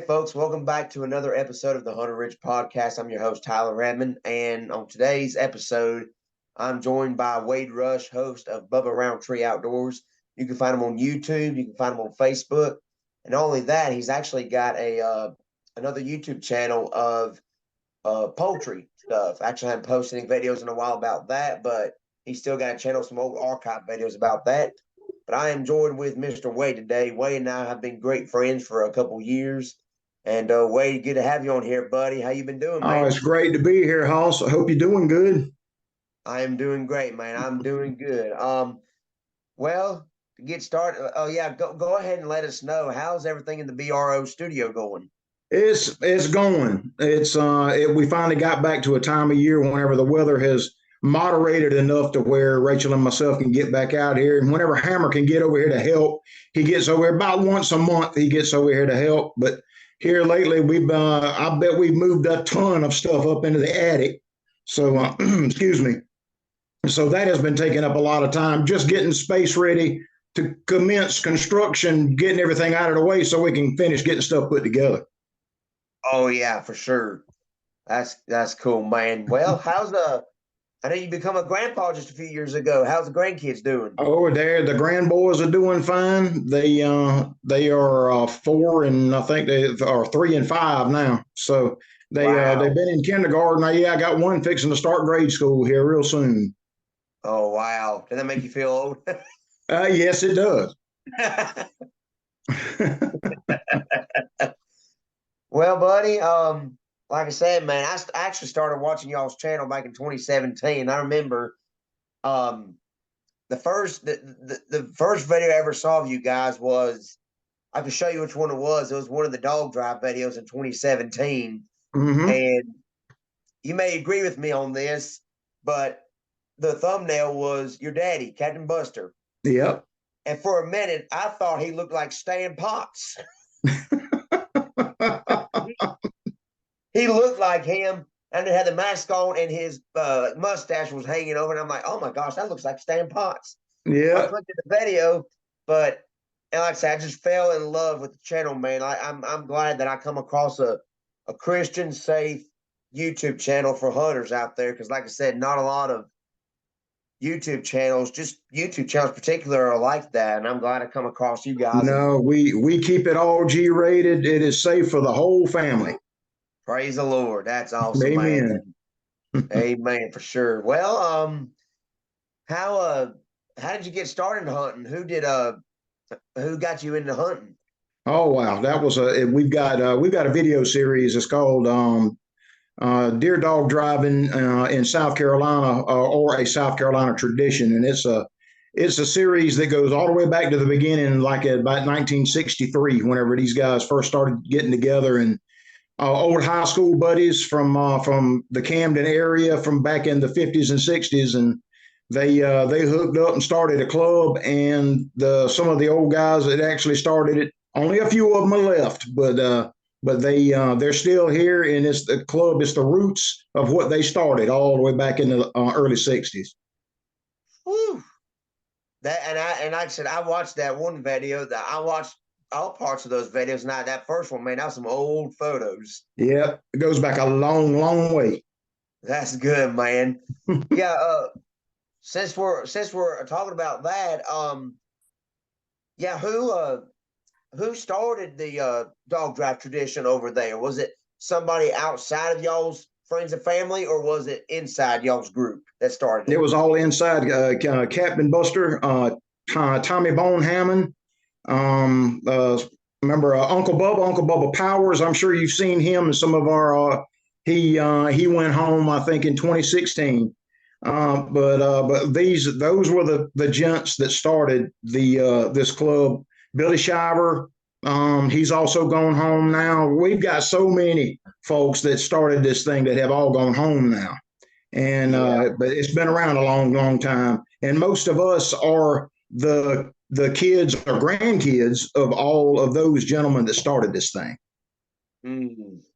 folks, welcome back to another episode of the Hunter Ridge Podcast. I'm your host, Tyler Redmond, and on today's episode, I'm joined by Wade Rush, host of Bubba Rountree Outdoors. You can find him on YouTube, you can find him on Facebook, and not only that, he's actually got another YouTube channel of poultry stuff. Actually, I haven't posted any videos in a while about that, but he's still got a channel, some old archive videos about that. But I am joined with Mr. Wade today. Wade and I have been great friends for a couple years. And Wade, good to have you on here, buddy. How you been doing, man? Oh, it's great to be here, Hoss. I hope you're doing good. I am doing great, man. I'm doing good. Well, to get started, go ahead and let us know, how's everything in the BRO studio going? It's going. We finally got back to a time of year whenever the weather has moderated enough to where Rachel and myself can get back out here. And whenever Hammer can get over here to help, he gets over here about once a month. He gets over here to help. But here lately, I bet we've moved a ton of stuff up into the attic. So, excuse me. So that has been taking up a lot of time, just getting space ready to commence construction, getting everything out of the way so we can finish getting stuff put together. Oh yeah, for sure. That's cool, man. Well, I know you become a grandpa just a few years ago. How's the grandkids doing? Oh, the grandboys are doing fine. They are 4 and I think they are 3 and 5 now. So they've Wow. been in kindergarten. I got one fixing to start grade school here real soon. Oh wow. Does that make you feel old? Yes, it does. Well, buddy, like I said, man, I actually started watching y'all's channel back in 2017. I remember the first video I ever saw of you guys was, I can show you which one it was. It was one of the dog drive videos in 2017. Hmm. And you may agree with me on this, but the thumbnail was your daddy, Captain Buster. Yep. And for a minute, I thought he looked like Stan Potts. He looked like him, and he had the mask on, and his mustache was hanging over. And I'm like, oh my gosh, that looks like Stan Potts. So I Yeah. clicked at the video, and like I said, I just fell in love with the channel, man. I'm glad that I come across a Christian safe YouTube channel for hunters out there, because like I said, not a lot of just YouTube channels in particular are like that. And I'm glad I come across you guys, and No, we keep it all G rated. It is safe for the whole family. praise the Lord. That's awesome, man. Amen. Amen, for sure. Well, how uh how did you get started in hunting? Who got you into hunting? Oh wow, that was we've got a video series. It's called Deer Dog Driving in South Carolina, or a South Carolina tradition, and it's a series that goes all the way back to the beginning, like about 1963, whenever these guys first started getting together, and old high school buddies from the Camden area from back in the 50s and 60s, and they hooked up and started a club. And some of the old guys that actually started it, only a few of them are left, but they're still here, and it's the club. It's the roots of what they started all the way back in the early 60s. Whew. And like I said, I watched that one video. That I watched all parts of those videos. And that first one, man, that was some old photos. Yeah, it goes back a long, long way. That's good, man. Yeah. Since we're talking about that, yeah, who started the dog drive tradition over there? Was it somebody outside of y'all's friends and family, or was it inside y'all's group that started It it? was all inside. Captain Buster, Tommy Bone Hammond. Um, uh, Remember Uncle Bubba Powers? I'm sure you've seen him in some of our. He went home, I think, in 2016. But those were the gents that started this club. Billy Shiver, he's also gone home now. We've got so many folks that started this thing that have all gone home now, and Yeah. but it's been around a long, long time. And most of us are the kids or grandkids of all of those gentlemen that started this thing.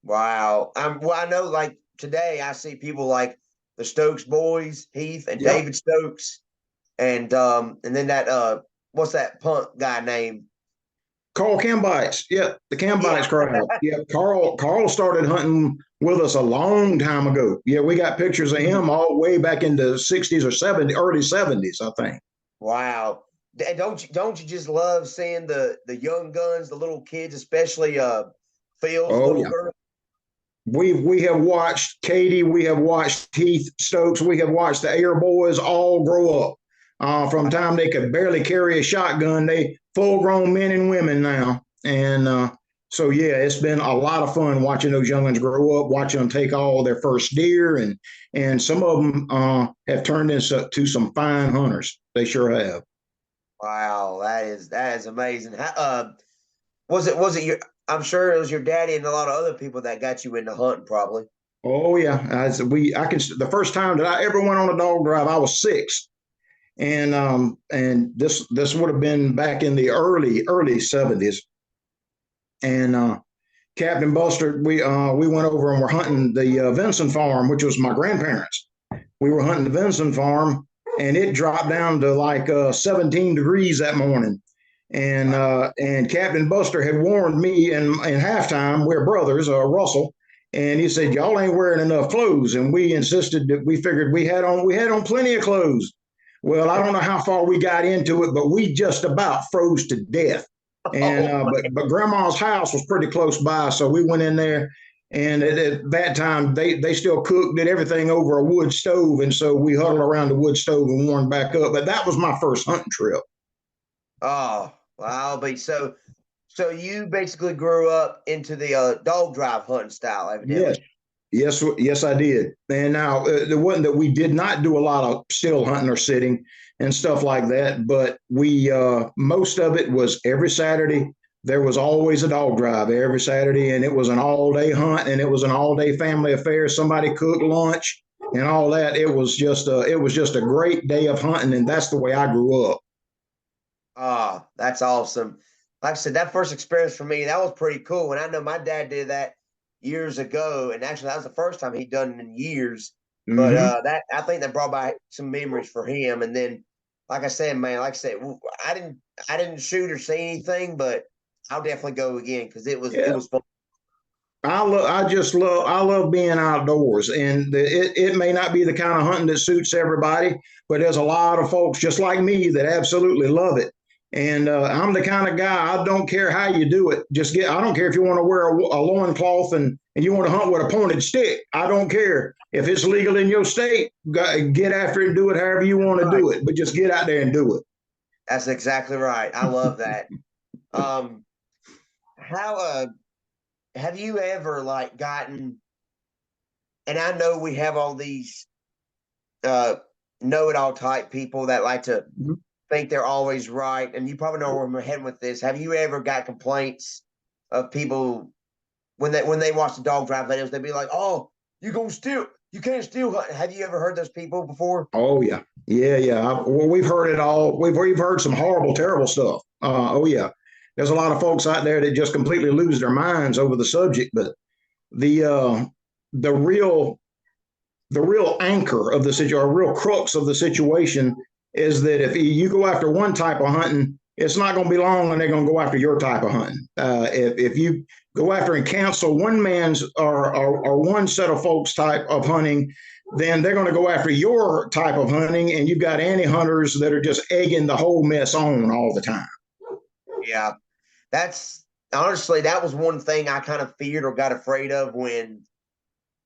Wow. Well, I know, like today, I see people like the Stokes boys, Heath and Yep. David Stokes, and then that what's that punk guy named? Carl Cambites. Yeah, the Cambites crowd. Yeah, Carl started hunting with us a long time ago. Yeah, we got pictures of him all way back in the 60s or 70s, early 70s, I think. Wow. And don't you just love seeing the young guns, the little kids, especially Phil's Oh little yeah. girl? We have watched Katie, we have watched Heath Stokes, we have watched the Air Boys all grow up. From time they could barely carry a shotgun, they full grown men and women now. And so yeah, it's been a lot of fun watching those youngins grow up, watching them take all their first deer, and some of them have turned into some fine hunters. They sure have. Wow, that is amazing. Was it your? I'm sure it was your daddy and a lot of other people that got you into hunting, probably. Oh yeah, I can. The first time that I ever went on a dog drive, I was 6, and this would have been back in the early 70s, and Captain Buster, we went over and were hunting the Vinson farm, which was my grandparents. We were hunting the Vinson farm, and it dropped down to like 17 degrees that morning. And Captain Buster had warned me in halftime. We're brothers, Russell, and he said y'all ain't wearing enough clothes, and we insisted that we figured we had on plenty of clothes. Well, I don't know how far we got into it, but we just about froze to death. And but Grandma's house was pretty close by, so we went in there. And at that time, they still cooked, did everything over a wood stove, and so we huddled around the wood stove and warmed back up. But that was my first hunting trip. Oh, wow, but so you basically grew up into the dog drive hunting style, Yes, evidently. yes, I did. And now the one that we did not do a lot of still hunting or sitting and stuff like that, but we most of it was every Saturday. There was always a dog drive every Saturday, and it was an all day hunt, and it was an all day family affair. Somebody cooked lunch and all that. It was just a great day of hunting, and that's the way I grew up. Ah, that's awesome. Like I said, that first experience for me, that was pretty cool. And I know my dad did that years ago, and actually that was the first time he'd done it in years. But Hmm. that I think that brought back some memories for him. And then, like I said, man, like I said, I didn't shoot or see anything, but I'll definitely go again because it Yeah, was fun. I love being outdoors, and it may not be the kind of hunting that suits everybody, but there's a lot of folks just like me that absolutely love it. And I'm the kind of guy, I don't care how you do it. I don't care if you want to wear a loincloth and you want to hunt with a pointed stick. I don't care. If it's legal in your state, get after it and do it however you want to Right. do it, but just get out there and do it. That's exactly right. I love that. Um, how have you ever like gotten? And I know we have all these uh know-it-all type people that like to think they're always right, and you probably know where I'm heading with this. Have you ever got complaints of people when they watch the dog drive videos? They'd be like, "Oh, you can't steal hunt." Have you ever heard those people before? Oh yeah, yeah. Well, we've heard it all. We've heard some horrible, terrible stuff. Oh yeah, there's a lot of folks out there that just completely lose their minds over the subject. But the uh, the real the real anchor of the situation, or real crux of the situation, is that if you go after one type of hunting, it's not going to be long and they're going to go after your type of hunting. If you go after and cancel one man's or one set of folks type of hunting, then they're going to go after your type of hunting, and you've got anti-hunters that are just egging the whole mess on all the time. Yeah, that's honestly that was one thing I kind of feared or got afraid of when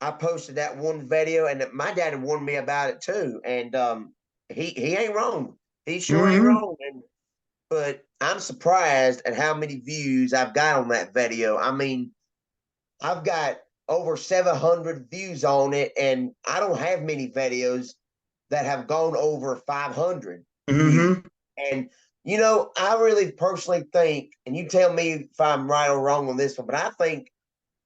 I posted that one video, and my dad had warned me about it too. And he ain't wrong. He sure ain't Mm-hmm. wrong. But I'm surprised at how many views I've got on that video. I mean, I've got over 700 views on it, and I don't have many videos that have gone over 500 views. Mm-hmm. And I really personally think, and you tell me if I'm right or wrong on this one, but I think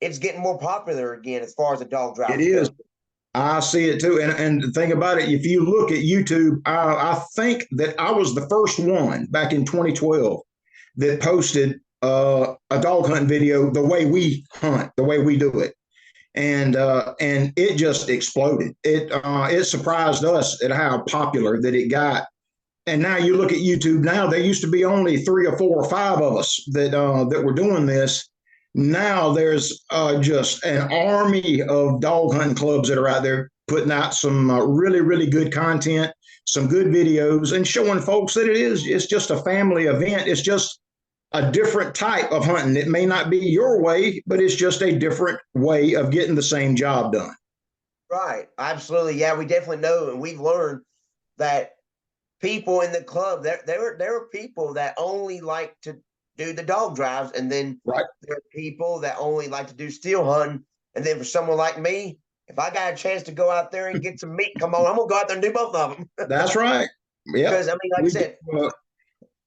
it's getting more popular again as far as the dog It drives is. go. I see it too. And think about it. If you look at YouTube, I think that I was the first one back in 2012 that posted a dog hunt video the way we hunt, the way we do it. And it just exploded. It surprised us at how popular that it got. and now you look at YouTube now, there used to be only 3 or 4 or 5 of us that were doing this. Now there's just an army of dog hunting clubs that are out there putting out some really, really good content, some good videos, and showing folks that it's just a family event. It's just a different type of hunting. It may not be your way, but it's just a different way of getting the same job done. Right. Absolutely. Yeah, we definitely know, and we've learned that people in the club, there are people that only like to do the dog drives, and then right. there are people that only like to do steel hunting. And then for someone like me, if I got a chance to go out there and get some meat, come on, I'm gonna go out there and do both of them. That's right. Yeah. Because I mean, like I said,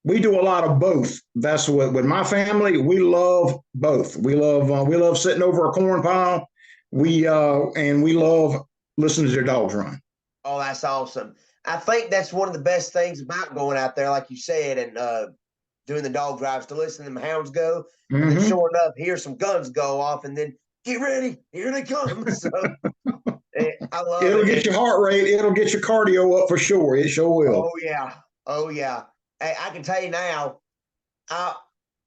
we do a lot of both. That's what with my family, we love both. We love sitting over a corn pile. We love listening to their dogs run. Oh, that's awesome. I think that's one of the best things about going out there, like you said, and doing the dog drives, to listen to them hounds go, and then sure enough, hear some guns go off, and then get ready, here they come. So I love it. It'll get your heart rate. It'll get your cardio up for sure. It sure will. Oh yeah. Oh yeah. Hey, I can tell you now,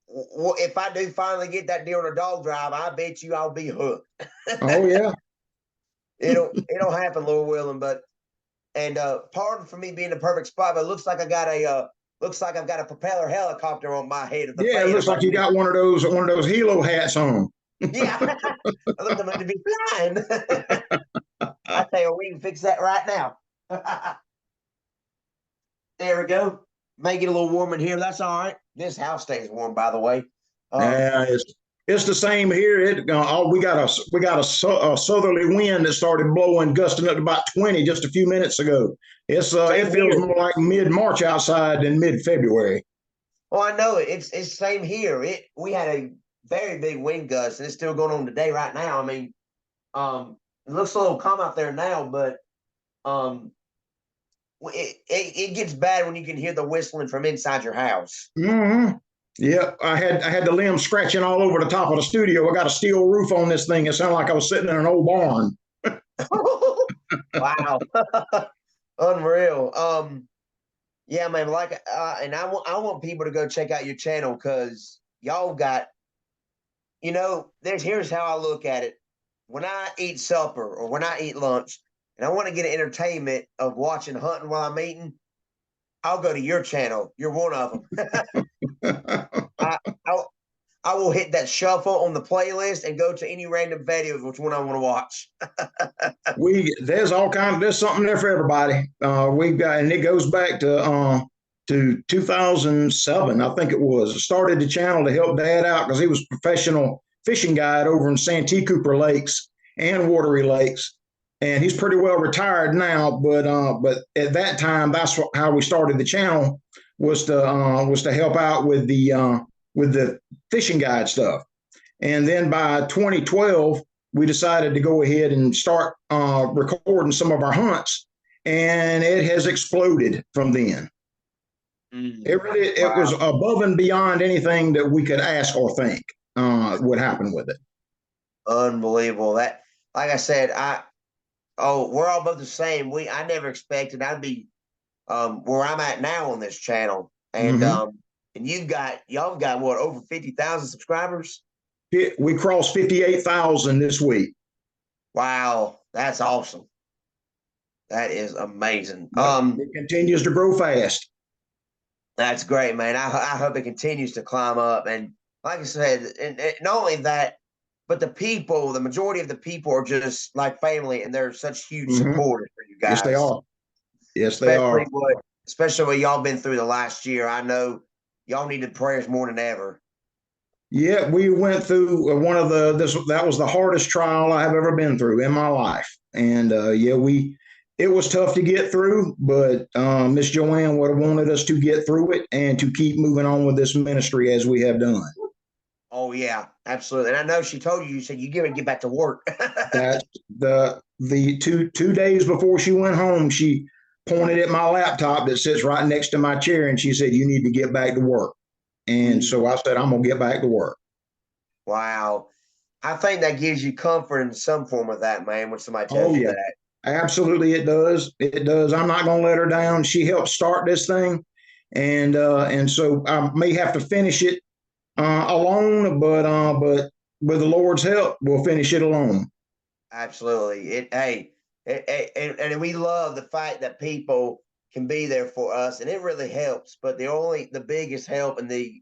if I do finally get that deer on a dog drive, I bet you I'll be hooked. Oh yeah. It'll happen, Lord willing. But pardon for me being the perfect spot, but it looks like I've got a propeller helicopter on my head. Yeah, it looks like you got one of those Hilo hats on. Yeah, I look like to be flying. I tell you, we can fix that right now. There we go. May get a little warm in here. That's all right. This house stays warm, by the way. Yeah, it's the same here. We got a southerly wind that started blowing, gusting up to about 20 just a few minutes ago. It feels more like mid-March outside than mid-February. Oh, I know it. It's same here. We had a very big wind gust, and it's still going on today right now. I mean, it looks a little calm out there now, but it gets bad when you can hear the whistling from inside your house. Mm-hmm. Yeah, I had the limbs scratching all over the top of the studio. I got a steel roof on this thing. It sounded like I was sitting in an old barn. Wow. Unreal. Yeah, man, and I want people to go check out your channel, because y'all got, here's how I look at it. When I eat supper or when I eat lunch and I want to get an entertainment of watching hunting while I'm eating, I'll go to your channel. You're one of them. I will hit that shuffle on the playlist and go to any random videos, which one I want to watch. There's something there for everybody. We've got, and it goes back to 2007, I think it was. I started the channel to help Dad out because he was a professional fishing guide over in Santee Cooper Lakes and Watery Lakes, and he's pretty well retired now. But at that time, that's how we started the channel, was to help out with the fishing guide stuff. And then by 2012, we decided to go ahead and start recording some of our hunts, and it has exploded from then. It was above and beyond anything that we could ask or think would happen with it. Unbelievable. That, like I said, we're all both the same. I never expected I'd be where I'm at now on this channel, and and y'all got what, over 50,000 subscribers? We crossed 58,000 this week. Wow, that's awesome. That is amazing. It continues to grow fast. That's great, man. I hope it continues to climb up. And like I said, and not only that, but the majority of the people are just like family, and they're such huge supporters for you guys. Yes, they are. Yes, they are. Especially what y'all been through the last year. I know y'all needed prayers more than ever. Yeah, we went through that was the hardest trial I have ever been through in my life. And it was tough to get through, but Miss JoAnn would have wanted us to get through it and to keep moving on with this ministry as we have done. Oh yeah, absolutely. And I know she told you said you get back to work. That's the 2 days before she went home, she pointed at my laptop that sits right next to my chair, and she said, "You need to get back to work." And so I said, "I'm gonna get back to work." Wow. I think that gives you comfort in some form of that, man, when somebody tells you that. Absolutely, it does. It does. I'm not going to let her down. She helped start this thing, and so I may have to finish it alone, but with the Lord's help, we'll finish it alone. Absolutely. And we love the fact that people can be there for us, and it really helps. But the biggest help and the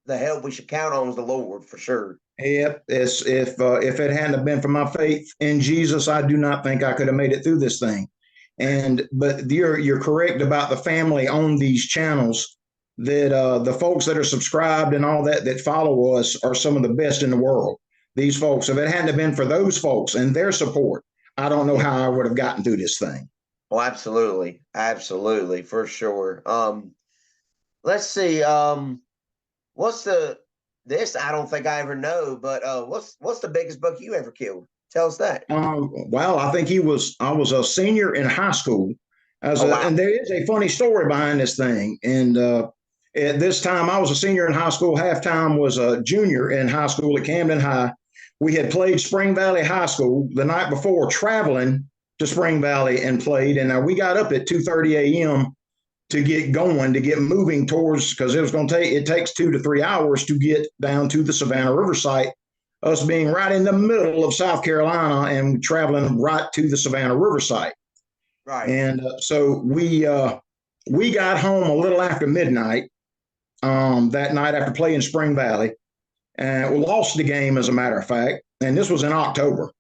help we should count on is the Lord for sure. Yep. It's if it hadn't have been for my faith in Jesus, I do not think I could have made it through this thing. But you're correct about the family on these channels. That the folks that are subscribed and all that follow us are some of the best in the world. These folks, if it hadn't have been for those folks and their support, I don't know how I would have gotten through this thing. Oh, absolutely, absolutely, for sure. Let's see. What's the this? I don't think I ever know, but what's the biggest buck you ever killed? Tell us that. Well, I think I was a senior in high school, Oh wow! and there is a funny story behind this thing. And at this time, I was a senior in high school. Halftime was a junior in high school at Camden High. We had played Spring Valley High School the night before, traveling to Spring Valley and played. And we got up at 2:30 a.m. to get going, to get moving towards, because it takes 2 to 3 hours to get down to the Savannah River site, us being right in the middle of South Carolina and traveling right to the Savannah River site. Right. And so we got home a little after midnight that night after playing Spring Valley, and we lost the game, as a matter of fact. And this was in October.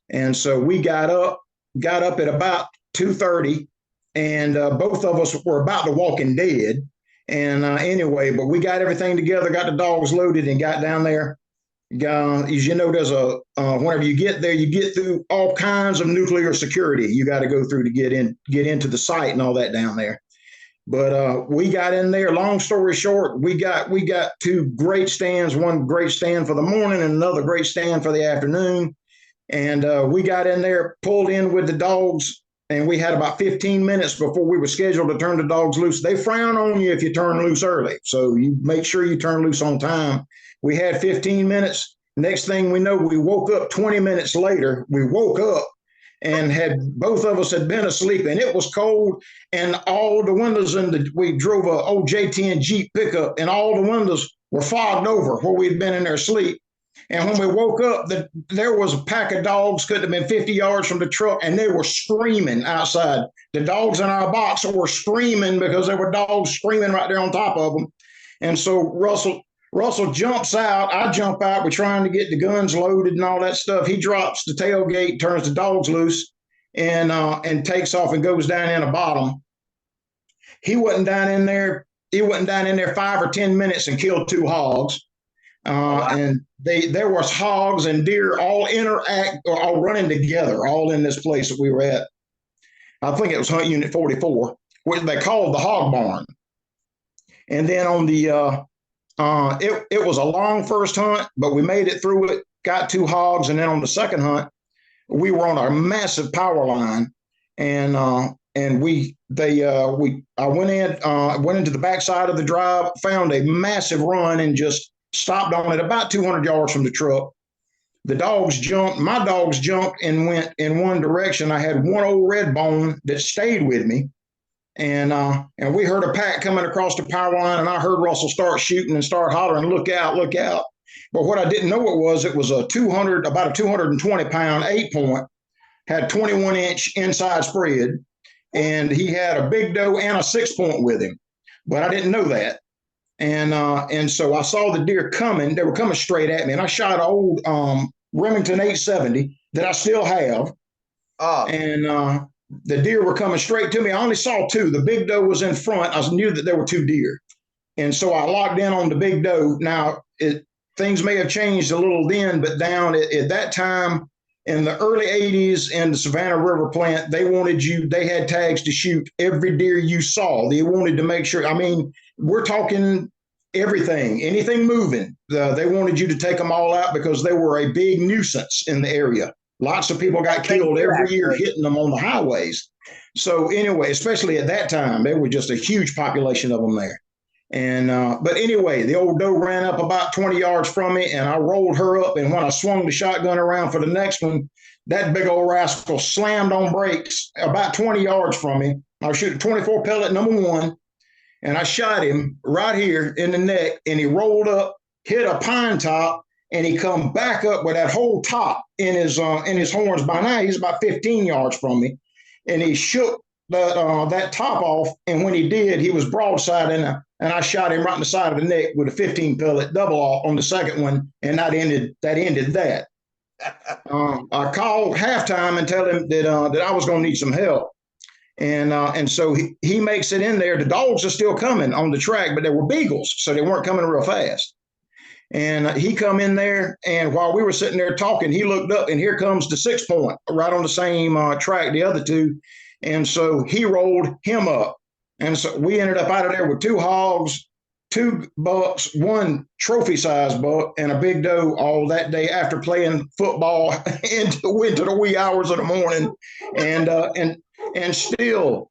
And so we got up at about 2:30, and both of us were about to Walking Dead. And anyway, but we got everything together, got the dogs loaded, and got down there. As you know, there's whenever you get there, you get through all kinds of nuclear security. You got to go through to get into the site and all that down there. But we got in there. Long story short, we got two great stands. One great stand for the morning, and another great stand for the afternoon. And we got in there, pulled in with the dogs, and we had about 15 minutes before we were scheduled to turn the dogs loose. They frown on you if you turn loose early, so you make sure you turn loose on time. We had 15 minutes. Next thing we know, we woke up 20 minutes later. We woke up and both of us had been asleep, and it was cold, and all the windows we drove a old J10 Jeep pickup, and all the windows were fogged over where we'd been in there asleep. And when we woke up, there was a pack of dogs, couldn't have been 50 yards from the truck, and they were screaming outside. The dogs in our box were screaming because there were dogs screaming right there on top of them. And so Russell jumps out. I jump out. We're trying to get the guns loaded and all that stuff. He drops the tailgate, turns the dogs loose, and takes off and goes down in the bottom. He wasn't down in there. 5 or 10 minutes and killed 2 hogs. And there was hogs and deer all running together, all in this place that we were at. I think it was Hunt Unit 44, which they called the hog barn. And then on the it was a long first hunt, but we made it through it, got 2 hogs, and then on the second hunt, we were on a massive power line, and I went into the backside of the drive, found a massive run, and just stopped on it about 200 yards from the truck. The dogs jumped. My dogs jumped and went in one direction. I had one old red bone that stayed with me. And we heard a pack coming across the power line, and I heard Russell start shooting and start hollering, "Look out, look out." But what I didn't know it was about a 220-pound 8-point, had 21-inch inside spread, and he had a big doe and a 6-point with him. But I didn't know that. And so I saw the deer coming. They were coming straight at me, and I shot an old Remington 870 that I still have. And the deer were coming straight to me. I only saw 2. The big doe was in front. I knew that there were 2 deer. And so I locked in on the big doe. Now, things may have changed a little then, but down at that time in the early 80s in the Savannah River plant, they had tags to shoot every deer you saw. They wanted to make sure, we're talking everything, anything moving. They wanted you to take them all out because they were a big nuisance in the area. Lots of people got killed every year hitting them on the highways. So anyway, especially at that time, there was just a huge population of them there. And but anyway, the old doe ran up about 20 yards from me, and I rolled her up. And when I swung the shotgun around for the next one, that big old rascal slammed on brakes about 20 yards from me. I was shooting 24 pellet number one, and I shot him right here in the neck, and he rolled up, hit a pine top, and he come back up with that whole top in his horns. By now, he's about 15 yards from me, and he shook that top off. And when he did, he was broadside, and I shot him right in the side of the neck with a 15 pellet double off on the second one, and that ended that. I called halftime and tell him that I was going to need some help. And so he makes it in there. The dogs are still coming on the track, but they were beagles, so they weren't coming real fast. And he come in there, and while we were sitting there talking, he looked up, and here comes the 6 point right on the same track, the other two. And so he rolled him up. And so we ended up out of there with 2 hogs, 2 bucks, 1 trophy-sized buck, and a big doe all that day after playing football into the wee hours of the morning. And still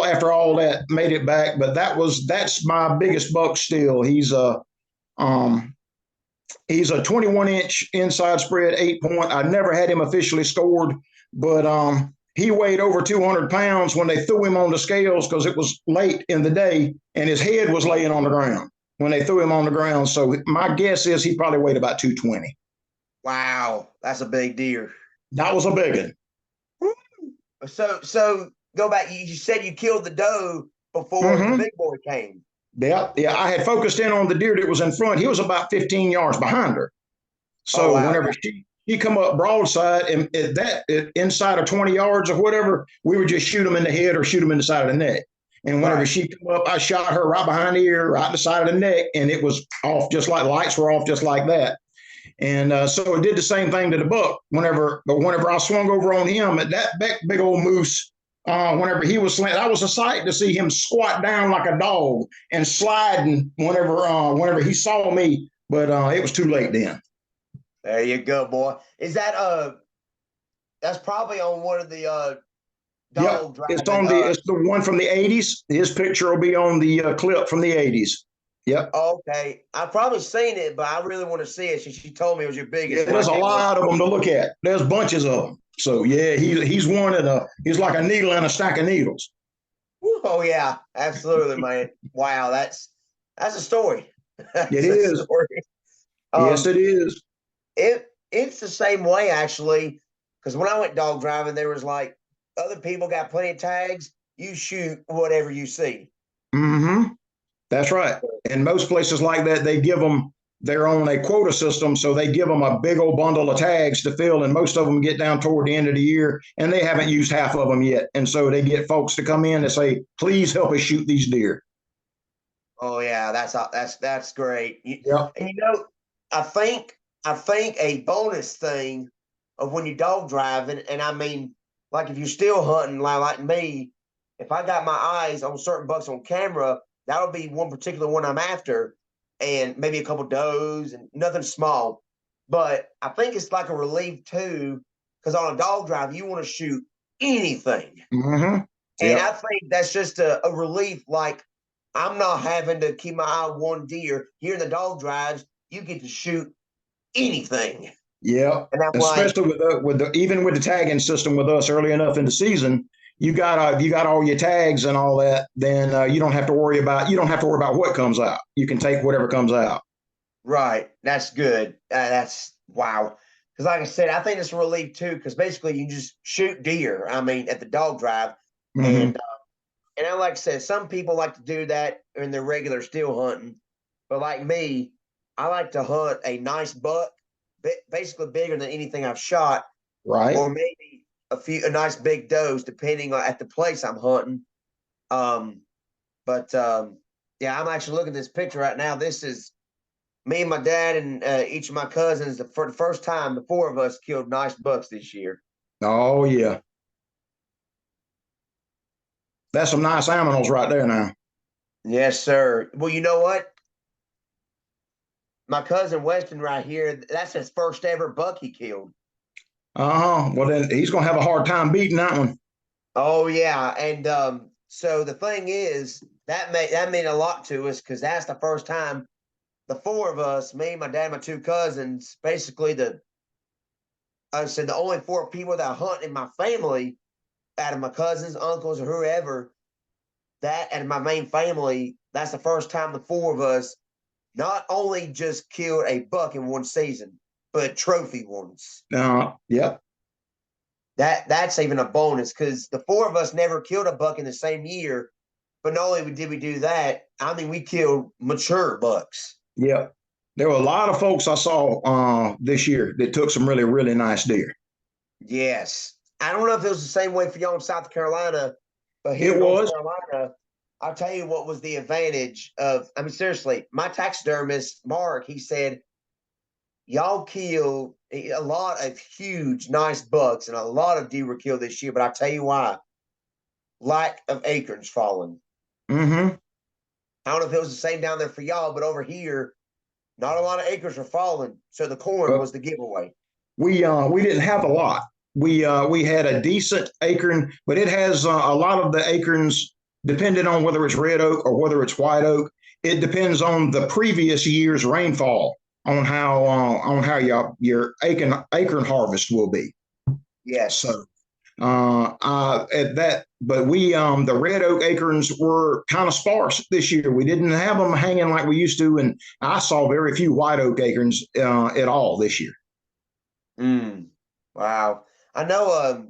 after all that made it back. But that's my biggest buck still. He's a 21-inch inside spread 8 point. I never had him officially scored, but he weighed over 200 pounds when they threw him on the scales because it was late in the day, and his head was laying on the ground when they threw him on the ground. So my guess is he probably weighed about 220. Wow, that's a big deer. That was a big one. So go back. You said you killed the doe before the big boy came. Yeah. I had focused in on the deer that was in front. He was about 15 yards behind her. So whenever she come up broadside, and inside of 20 yards or whatever, we would just shoot him in the head or shoot him in the side of the neck. And whenever she come up, I shot her right behind the ear, right in the side of the neck, and it was off just like lights were off just like that. And so it did the same thing to the buck. Whenever I swung over on him, that big old moose, whenever he was slanted, that was a sight to see him squat down like a dog and sliding whenever he saw me. But it was too late then. There you go, boy. Is that that's probably on one of the dog driving? It's the one from the 80s. His picture will be on the clip from the 80s. Yep. Okay. I've probably seen it, but I really want to see it. She told me it was your biggest. Yeah, there's a lot of them to look at. There's bunches of them. So yeah, he's one of he's like a needle in a stack of needles. Oh yeah, absolutely, man. Wow, that's a story. It is. Yes, it is. It's the same way actually, because when I went dog driving, there was like other people got plenty of tags. You shoot whatever you see. Mm-hmm. That's right. And most places like that, they give them their own a quota system, so they give them a big old bundle of tags to fill, and most of them get down toward the end of the year, and they haven't used half of them yet. And so they get folks to come in and say, "Please help us shoot these deer." Oh yeah, that's great. Yeah. And I think a bonus thing of when you're dog driving, and I mean, like if you're still hunting like me, if I got my eyes on certain bucks on camera, that'll be one particular one I'm after, and maybe a couple does and nothing small. But I think it's like a relief too, because on a dog drive, you want to shoot anything. Mm-hmm. And I think that's just a relief. Like I'm not having to keep my eye on one deer. Here in the dog drives, you get to shoot anything. Yeah. Especially even with the tagging system with us early enough in the season, you got all your tags and all that, then you don't have to worry about what comes out. You can take whatever comes out. Right. That's good. That's wow. Because like I said, I think it's a relief too. Because basically, you just shoot deer. I mean, at the dog drive, and I like I said, some people like to do that in their regular still hunting, but like me, I like to hunt a nice buck, basically bigger than anything I've shot, right? Or maybe a nice big does, depending on at the place I'm hunting. Yeah, I'm actually looking at this picture right now. This is me and my dad and each of my cousins. For the first time, the 4 of us killed nice bucks this year. Oh yeah, that's some nice animals right there now. Yes, sir. Well, you know what? My cousin Weston right here, that's his first ever buck he killed. Well, then he's going to have a hard time beating that one. Oh, yeah. And So the thing is, that meant a lot to us because that's the first time the four of us, me, my dad, my two cousins, basically I said the only four people that hunt in my family, out of my cousins, uncles, or whoever, that and my main family, that's the first time the four of us not only just killed a buck in one season, but trophy ones. Yep. That's even a bonus because the four of us never killed a buck in the same year. But not only did we do that, I mean, we killed mature bucks. Yep. There were a lot of folks I saw this year that took some really, really nice deer. Yes. I don't know if it was the same way for y'all in South Carolina, but here It in North was. Carolina, I'll tell you what was the advantage of, I mean, seriously, my taxidermist, Mark, he said, y'all killed a lot of huge, nice bucks, and a lot of deer were killed this year. But I'll tell you why. Lack of acorns falling. Mm-hmm. I don't know if it was the same down there for y'all, but over here, not a lot of acres are falling. So the corn was the giveaway. We didn't have a lot. We had a decent acorn, but it has a lot of the acorns, depending on whether it's red oak or whether it's white oak. It depends on the previous year's rainfall on how your acorn harvest will be. Yes. So at that, but we the red oak acorns were kind of sparse this year. We didn't have them hanging like we used to, and I saw very few white oak acorns at all this year. Wow. I know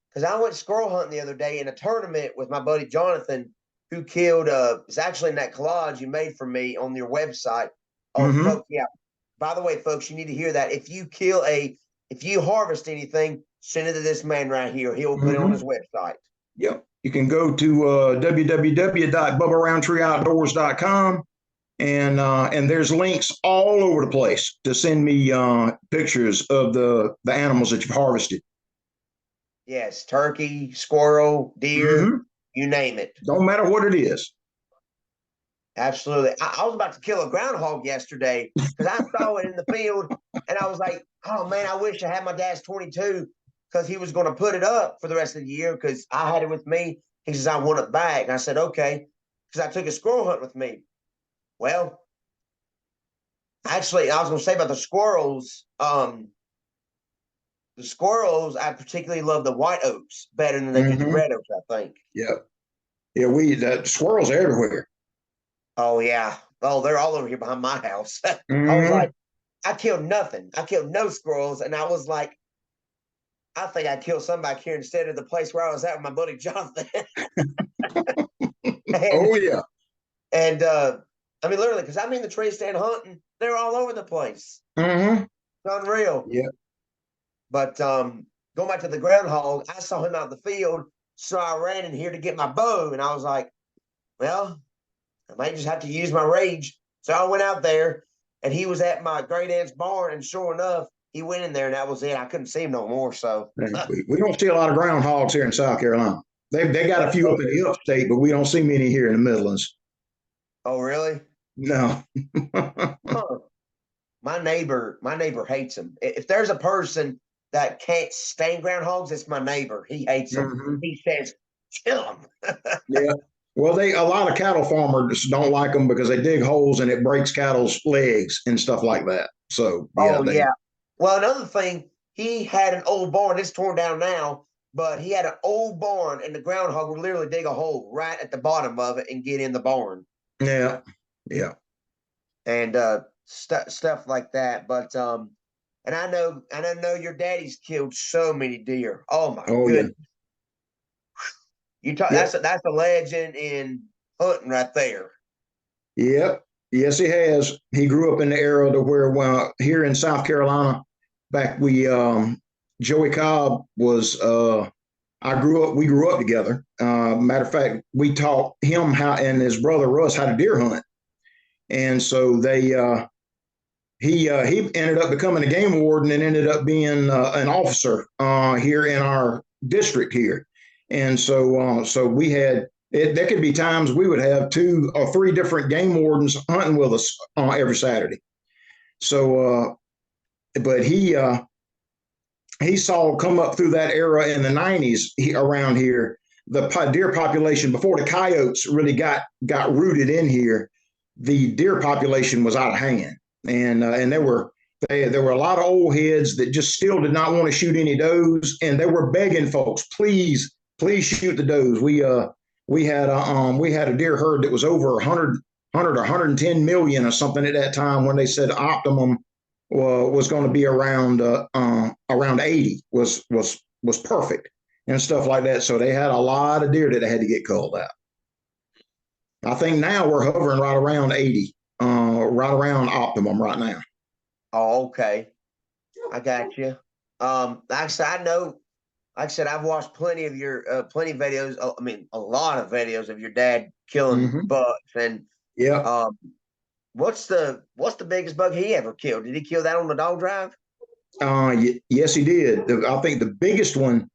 because I went squirrel hunting the other day in a tournament with my buddy Jonathan, who killed it's actually in that collage you made for me on your website. Oh, Mm-hmm. folks, yeah. By the way, folks, you need to hear that. If you harvest anything, send it to this man right here. He'll put it on Mm-hmm. his website. Yep. You can go to www.bubbarountreeoutdoors.com and there's links all over the place to send me pictures of the animals that you've harvested. Yes, turkey, squirrel, deer, Mm-hmm. you name it. Don't matter what it is. Absolutely. I was about to kill a groundhog yesterday because I saw it in the field and I was like, oh man, I wish I had my dad's 22 because he was going to put it up for the rest of the year because I had it with me. He says, I want it back. And I said, okay, because I took a squirrel hunt with me. Well, actually, I was going to say about the squirrels, I particularly love the white oaks better than they do the Mm-hmm. red oaks, I think. Yeah. Yeah, the squirrels are everywhere. Oh, yeah. Oh, they're all over here behind my house. I was Mm-hmm. like, I killed nothing. I killed no squirrels. And I was like, I think I killed some back here instead of the place where I was at with my buddy Jonathan. and Oh yeah. and I mean literally, because I'm in the tree stand hunting, they're all over the place. Mm-hmm. It's unreal. Yeah. But going back to the groundhog, I saw him out in the field, so I ran in here to get my bow, and I was like, well, I might just have to use my rage. So I went out there, and he was at my great aunt's barn, and sure enough, he went in there, and that was it. I couldn't see him no more. So We don't see a lot of groundhogs here in South Carolina. They got a few up in the upstate, but we don't see many here in the Midlands. oh really? No. Huh. My neighbor hates them. If there's a person that can't stand groundhogs, it's my neighbor. He hates them. Mm-hmm. He says, kill them. Yeah. Well, a lot of cattle farmers don't like them because they dig holes and it breaks cattle's legs and stuff like that. So yeah, Oh yeah. Well, another thing, he had an old barn. It's torn down now, but he had an old barn, and the groundhog would literally dig a hole right at the bottom of it and get in the barn, yeah, yeah, and stuff like that. But and I know your daddy's killed so many deer. Oh my oh yeah, goodness. You talk yeah, that's a legend in hunting right there. yep. Yes, he has. He grew up in the era to where here in South Carolina, back Joey Cobb was we grew up together. Matter of fact, we taught him how and his brother Russ how to deer hunt, and so he ended up becoming a game warden and ended up being an officer here in our district here. And so we had it. There could be times we would have 2 or 3 different game wardens hunting with us every Saturday. So, but he saw come up through that era in the '90s around here. deer population before the coyotes really got rooted in here. The deer population was out of hand, and there were a lot of old heads that just still did not want to shoot any does, and they were begging folks, please shoot the does. We had a deer herd that was over 100 or 110 million or something at that time, when they said optimum was going to be around 80 was perfect and stuff like that. So they had a lot of deer that they had to get culled out. I think now we're hovering right around 80, right around optimum right now. Oh, okay. I got you. Like I said, I know. Like I said, I've watched plenty of videos. I mean, a lot of videos of your dad killing bucks. And Yeah. what's the biggest buck he ever killed? Did he kill that on the dog drive? Yes, he did. I think the biggest one,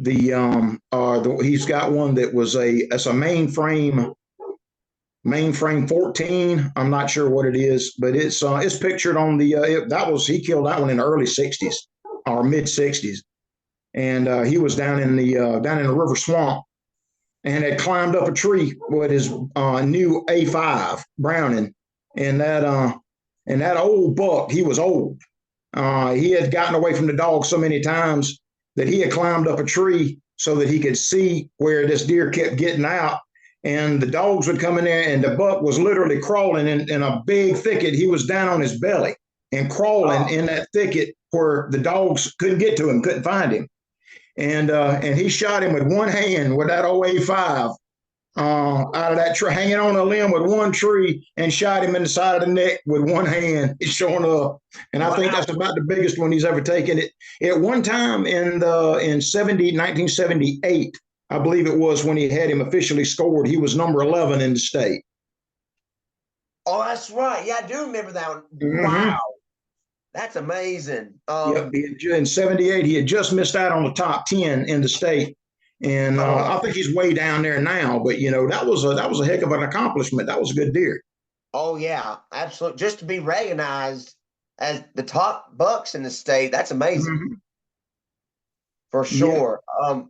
he's got one that was it's a mainframe 14. I'm not sure what it is, but it's pictured on he killed that one in the early 60s or mid 60s. And he was down in the river swamp, and had climbed up a tree with his new A5 Browning. And that old buck, he was old. He had gotten away from the dog so many times that he had climbed up a tree so that he could see where this deer kept getting out. And the dogs would come in there, and the buck was literally crawling in a big thicket. He was down on his belly and crawling in that thicket where the dogs couldn't get to him, couldn't find him. And he shot him with one hand with that old A5 out of that tree, hanging on a limb with one tree, and shot him in the side of the neck with one hand. It's showing up. And I think that's about the biggest one he's ever taken. It at one time in 1978, I believe it was, when he had him officially scored, he was number 11 in the state. Oh, that's right. Yeah, I do remember that one. Wow. That's amazing. Yep, in 78, he had just missed out on the top 10 in the state. And I think he's way down there now, but that was a heck of an accomplishment. That was a good deer. Oh yeah, absolutely. Just to be recognized as the top bucks in the state, that's amazing. For sure. Yeah.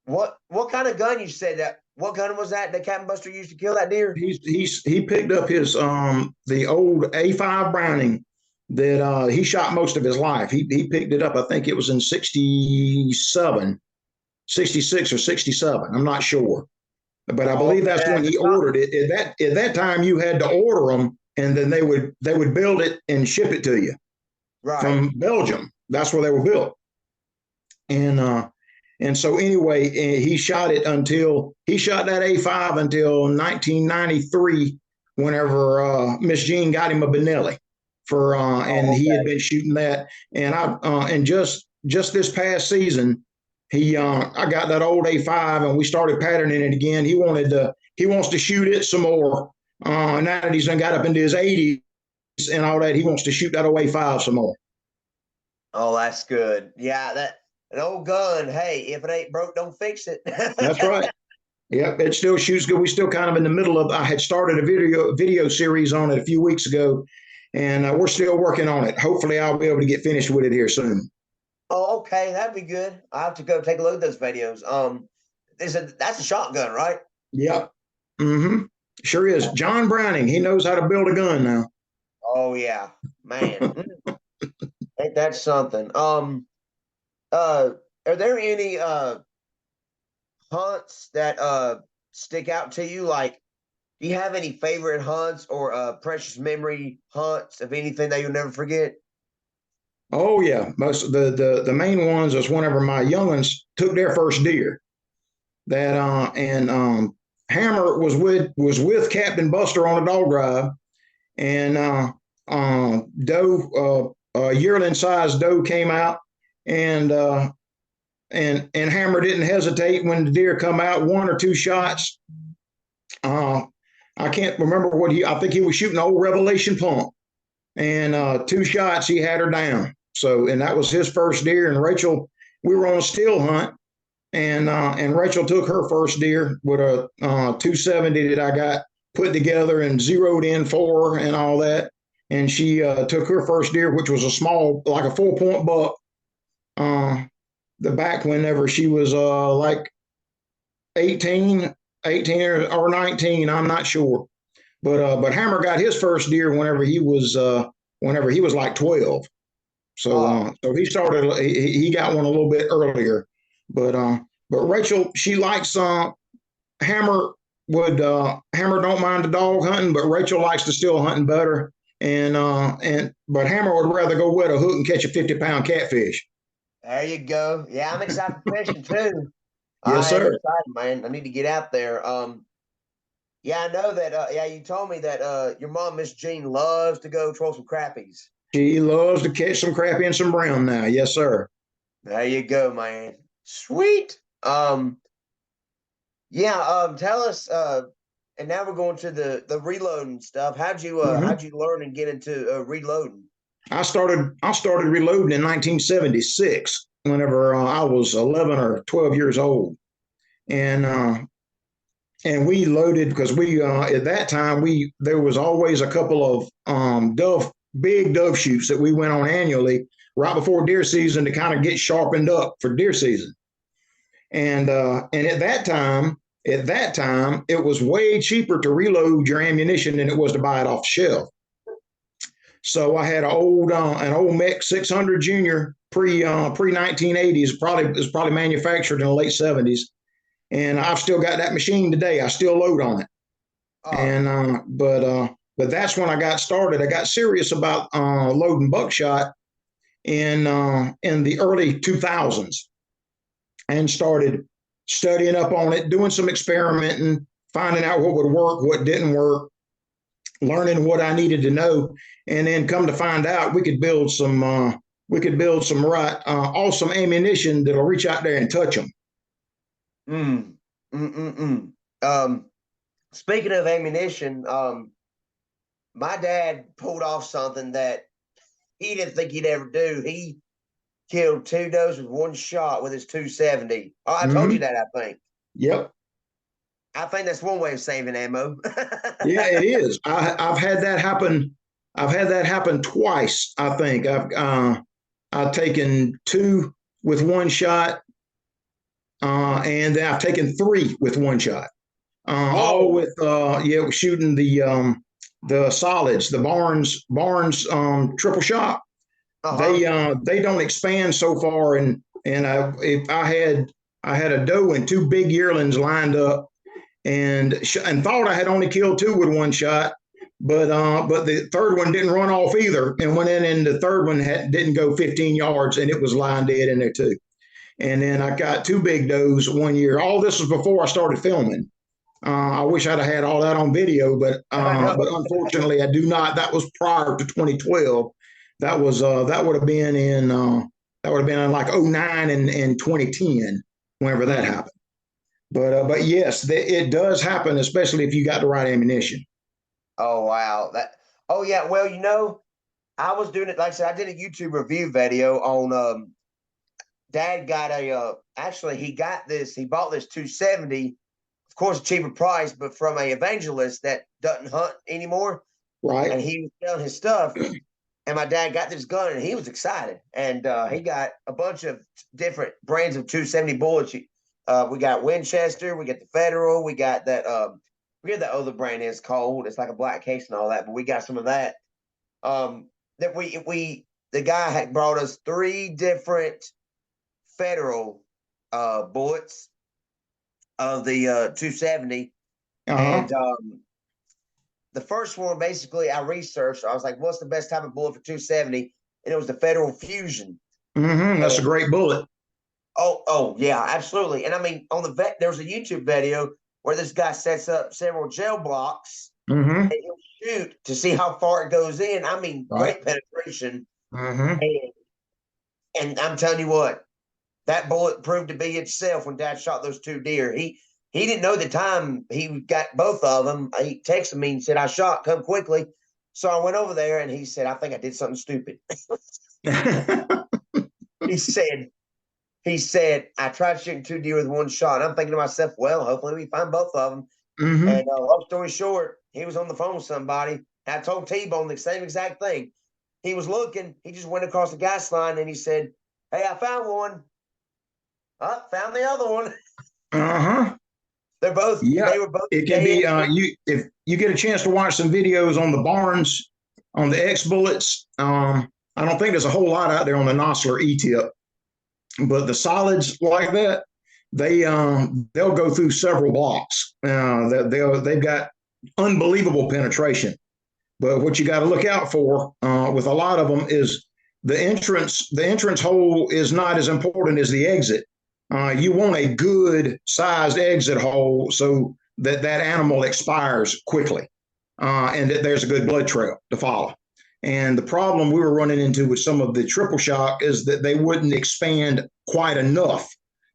What kind of gun you said that? What gun was that Captain Buster used to kill that deer? He picked up his the old A5 Browning that he shot most of his life. He picked it up, I think it was in 67, 66 or 67. I'm not sure. But I believe that's when he ordered it. At that time, you had to order them, and then they would build it and ship it to you from Belgium. That's where they were built. And so anyway, he shot that A5 until 1993, whenever Miss Jean got him a Benelli and he had been shooting that. And just this past season, I got that old A5 and we started patterning it again. He wants to shoot it some more. Now that he's got up into his 80s and all that, he wants to shoot that old A5 some more. Oh, that's good. Yeah, an old gun. Hey, if it ain't broke, don't fix it. That's right. Yep, it still shoots good. We're still kind of in the middle of. I had started a video series on it a few weeks ago, and we're still working on it. Hopefully, I'll be able to get finished with it here soon. Oh, okay, that'd be good. I have to go take a look at those videos. That's a shotgun, right? Yep. Sure is. John Browning. He knows how to build a gun now. Oh yeah, man. Ain't that something? Are there any hunts that stick out to you? Like, do you have any favorite hunts or precious memory hunts of anything that you'll never forget? Oh yeah, most of the main ones was whenever my youngins took their first deer. Hammer was with Captain Buster on a dog drive, and doe, yearling sized doe came out, and Hammer didn't hesitate when the deer come out. One or two shots. I can't remember I think he was shooting old Revelation pump, and 2 shots he had her down. So, and that was his first deer. And Rachel, we were on a still hunt, and Rachel took her first deer with a 270 that I got put together and zeroed in for her and all that. And she took her first deer, which was a small, like a 4-point buck. The back whenever she was like 18, 18 or 19. I'm not sure. But Hammer got his first deer whenever he was like 12. So he started. He got one a little bit earlier. But Rachel, she likes Hammer Hammer don't mind the dog hunting, but Rachel likes the still hunting better. But Hammer would rather go wet a hook and catch a 50-pound catfish. There you go. Yeah, I'm excited for fishing too. Yes, I am sir. excited, man. I need to get out there. Yeah, I know that. Yeah, you told me that your mom, Miss Jean, loves to go troll some crappies. She loves to catch some crappie and some brown now. Yes, sir. There you go, man. Sweet. Yeah. Tell us. And now we're going to the reloading stuff. How'd Mm-hmm. you learn and get into reloading? I started reloading in 1976 whenever I was 11 or 12 years old, and we loaded because we at that time we there was always a couple of big dove shoots that we went on annually right before deer season to kind of get sharpened up for deer season. And at that time it was way cheaper to reload your ammunition than it was to buy it off the shelf. So I had an old Mech 600 Junior pre 1980s. Probably manufactured in the late 70s, and I've still got that machine today. I still load on it. Oh, But that's when I got started. I got serious about loading buckshot in the early 2000s, and started studying up on it, doing some experimenting, finding out what would work, what didn't work, learning what I needed to know, and then come to find out we could build some right awesome ammunition that'll reach out there and touch them. mm, mm, mm, mm. Speaking of ammunition, my dad pulled off something that he didn't think he'd ever do. He killed two does with one shot with his 270. Oh, I told you Mm-hmm. that, I think. Yep. I think that's one way of saving ammo. Yeah, it is. I've had that happen. I've had that happen twice. I think I've taken two with one shot, and then I've taken three with one shot. All Whoa. with shooting the solids, the Barnes triple shot. Uh-huh. They don't expand so far, and if I had a doe and two big yearlings lined up, and thought I had only killed two with one shot, but the third one didn't run off either, and went in, and the third one didn't go 15 yards, and it was lying dead in there too. And then I got two big does one year. All this was before I started filming. I wish I'd have had all that on video, but I know. unfortunately I do not. That was prior to 2012. That would have been in like '09 and 2010, whenever that Mm. happened. But yes, it does happen, especially if you got the right ammunition. Oh wow. Oh yeah, well, I was doing it, like I said, I did a YouTube review video on dad got actually he bought this 270, of course a cheaper price, but from a evangelist that doesn't hunt anymore. Right. And he was selling his stuff. And my dad got this gun and he was excited. And he got a bunch of different brands of 270 bullets. We got Winchester, we got the Federal, we got that we got the other brand is called. It's like a black case and all that, but we got some of that. That we the guy had brought us three different Federal bullets of the 270. Uh-huh. And the first one, basically, I researched. I was like, what's the best type of bullet for 270? And it was the Federal Fusion. Mm-hmm. That's a And great bullet. oh, yeah, absolutely. And I mean, there was a YouTube video where this guy sets up several gel blocks Mm-hmm. and he'll shoot to see how far it goes in. I mean, Right. great penetration. Mm-hmm. And, and I'm telling you what, that bullet proved to be itself when Dad shot those two deer. He didn't know the time he got both of them. He texted me and said, I shot, come quickly. So I went over there and he said, I think I did something stupid. he said, I tried shooting two deer with one shot. And I'm thinking to myself, well, hopefully we find both of them. Mm-hmm. And long story short, he was on the phone with somebody. I told T-Bone the same exact thing. He was looking, he just went across the gas line and he said, hey, I found one. Oh, found the other one. Uh-huh. Yeah, they were both it can be. dead. You if you get a chance to watch some videos on the barns on the X bullets. I don't think there's a whole lot out there on the Nosler E-tip, but the solids like that, they'll go through several blocks. They've got unbelievable penetration. But what you got to look out for with a lot of them is the entrance. The entrance hole is not as important as the exit. You want a good sized exit hole so that that animal expires quickly, and that there's a good blood trail to follow. And the problem we were running into with some of the triple shock is that they wouldn't expand quite enough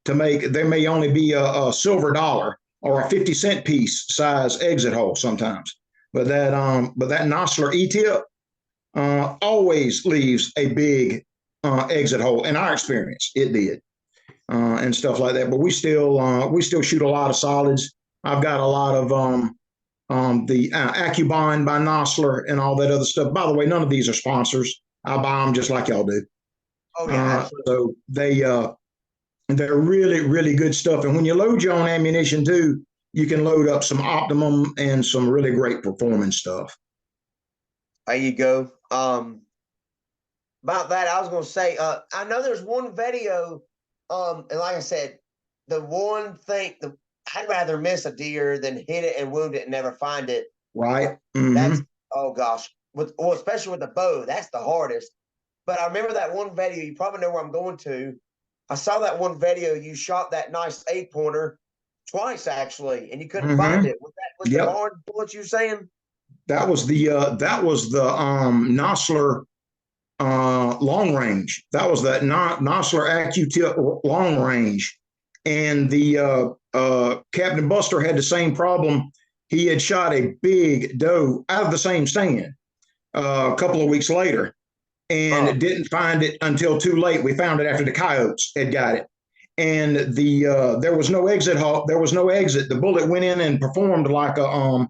to make. There may only be a silver dollar or a 50-cent piece size exit hole sometimes. But that Nosler E-tip always leaves a big exit hole. In our experience, it did, and stuff like that. But we still shoot a lot of solids. I've got a lot of the AccuBond by Nosler and all that other stuff. By the way, none of these are sponsors. I buy them just like y'all do. Oh yeah, So they're really, really good stuff. And when you load your own ammunition too, you can load up some Optimum and some really great performance stuff. there you go. About that, I was going to say, I know there's one video, and like I said, the one thing, I'd rather miss a deer than hit it and wound it and never find it. Right. Mm-hmm. That's, oh gosh, especially with the bow, that's the hardest. But I remember that one video. You probably know where I'm going to. I saw that one video. You shot that nice 8-pointer twice actually, and you couldn't find it. Was the barn bullets you saying? That was the Nosler long range. That was that Nosler AccuTip long range, and the Captain Buster had the same problem. He had shot a big doe out of the same stand a couple of weeks later, and didn't find it until too late. We found it after the coyotes had got it, and there was no exit. There was no exit. The bullet went in and performed like a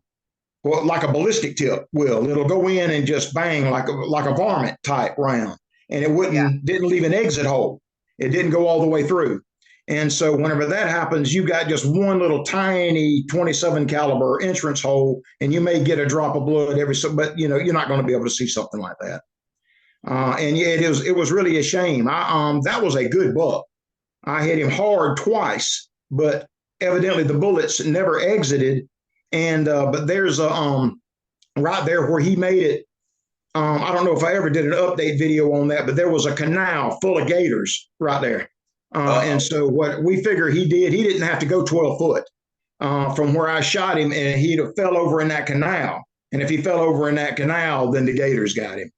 like a ballistic tip will. It'll go in and just bang like a varmint type round, and it didn't leave an exit hole. It didn't go all the way through. And so whenever that happens, you got just one little tiny 27 caliber entrance hole, and you may get a drop of blood every so, but you're not going to be able to see something like that. And it was really a shame. That was a good buck. I hit him hard twice, but evidently the bullets never exited. And but there's a right there where he made it. I don't know if I ever did an update video on that, but there was a canal full of gators right there. And so what we figure he didn't have to go 12 foot from where I shot him, and he'd have fell over in that canal. And if he fell over in that canal, then the gators got him.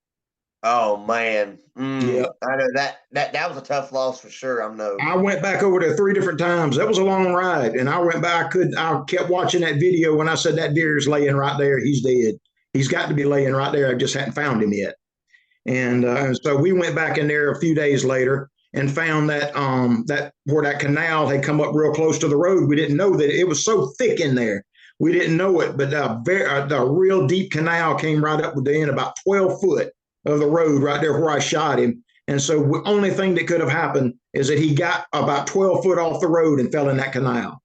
Oh man, yeah, I know that was a tough loss for sure. I went back over there 3 different times. That was a long ride, and I went back. I kept watching that video when I said that deer's laying right there. He's dead. He's got to be laying right there. I just hadn't found him yet. And so we went back in there a few days later and found that where that canal had come up real close to the road. We didn't know that it was so thick in there. We didn't know it, but the real deep canal came right up within about 12 foot of the road right there where I shot him. And so the only thing that could have happened is that he got about 12 foot off the road and fell in that canal.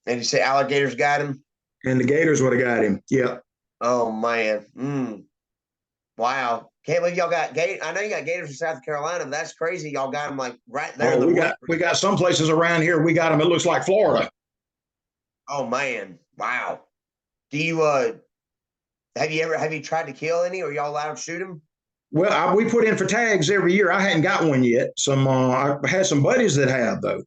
And you say alligators got him? And the gators would have got him. Yep. Oh man. Wow. Can't believe y'all got gators. I know you got gators in South Carolina, but that's crazy. Y'all got them like right there. We got some places around here. We got them. It looks like Florida. Oh man. Wow. Do you have you tried to kill any, or y'all allowed to shoot them? Well, we put in for tags every year. I hadn't got one yet. I had some buddies that have though.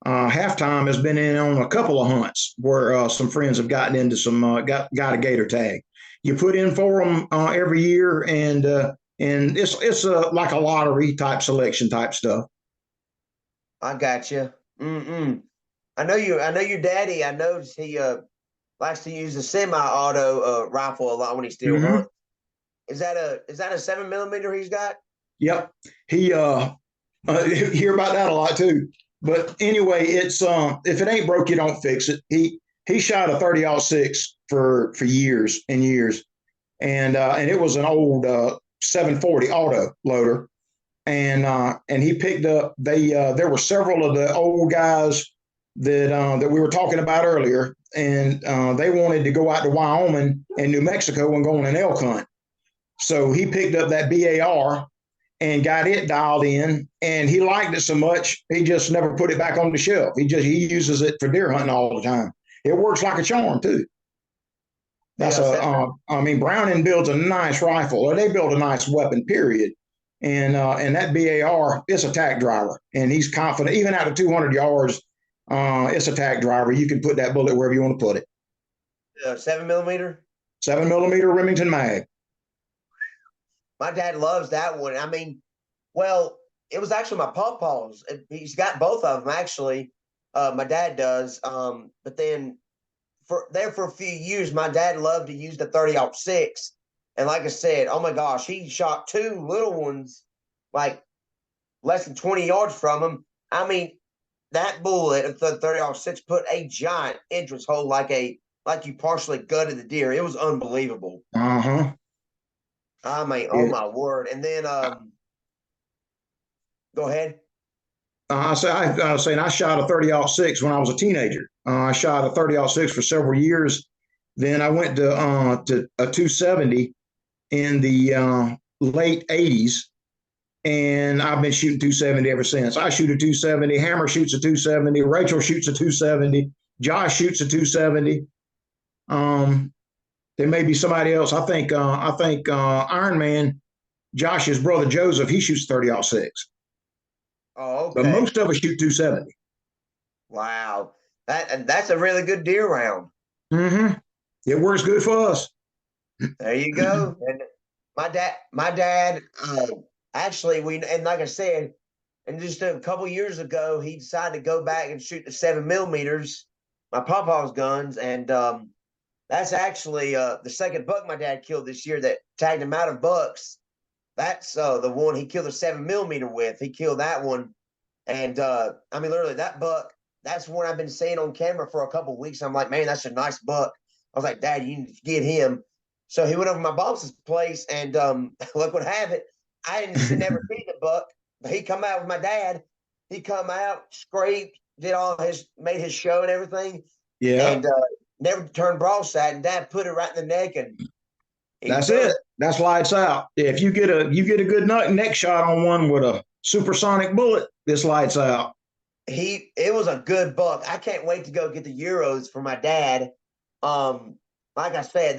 Halftime has been in on a couple of hunts where some friends have gotten into some got a gator tag. You put in for them every year, and it's like a lottery type selection type stuff. I got you. I know your daddy. I noticed he likes to use a semi-auto rifle a lot when he still hunts. Is that a 7mm he's got? Yep. He hear about that a lot too. But anyway, it's if it ain't broke, you don't fix it. He shot a 30-06 for years and years, and it was an old 740 auto loader, and he picked up. There were several of the old guys that we were talking about earlier, and they wanted to go out to Wyoming and New Mexico and go on an elk hunt. So he picked up that BAR and got it dialed in, and he liked it so much he just never put it back on the shelf. He uses it for deer hunting all the time. It works like a charm too. That's I mean, Browning builds a nice rifle, or they build a nice weapon, period. And that BAR, it's a tack driver, and he's confident even out of 200 yards. It's a tack driver. You can put that bullet wherever you want to put it. 7mm. 7mm Remington mag. My dad loves that one. I mean, well, it was actually my pawpaw's. He's got both of them actually. My dad does. But then for a few years, my dad loved to use the 30-06. And like I said, oh my gosh, he shot two little ones like less than 20 yards from him. I mean, that bullet of the 30-06 put a giant entrance hole like you partially gutted the deer. It was unbelievable. Uh-huh. I mean, oh my word. And then go ahead. I was saying I shot a 30-06 when I was a teenager. I shot a 30-06 for several years. Then I went to a 270 in the late 80s, and I've been shooting 270 ever since. I shoot a 270. Hammer shoots a 270. Rachel shoots a 270. Josh shoots a 270. There may be somebody else. I think Iron Man, Josh's brother Joseph, he shoots 30-06. Oh, okay. But most of us shoot 270. Wow. That's a really good deer round. Mm-hmm. It works good for us. There you go. And my dad, actually, and like I said, and just a couple years ago, he decided to go back and shoot the 7mm, my pawpaw's guns, and that's actually the second buck my dad killed this year that tagged him out of bucks. That's the one he killed a 7mm with. He killed that one, and I mean, literally, that buck. That's one I've been seeing on camera for a couple of weeks. I'm like, man, that's a nice buck. I was like, Dad, you need to get him. So he went over to my boss's place, and look what happened. I didn't never see the buck, but he come out with my dad. He come out, scraped, made his show and everything. Yeah. And never turned broadside. And Dad put it right in the neck, and that's it. That's lights out. If you get a good neck shot on one with a supersonic bullet, this lights out. It was a good buck. I can't wait to go get the euros for my dad. Like I said,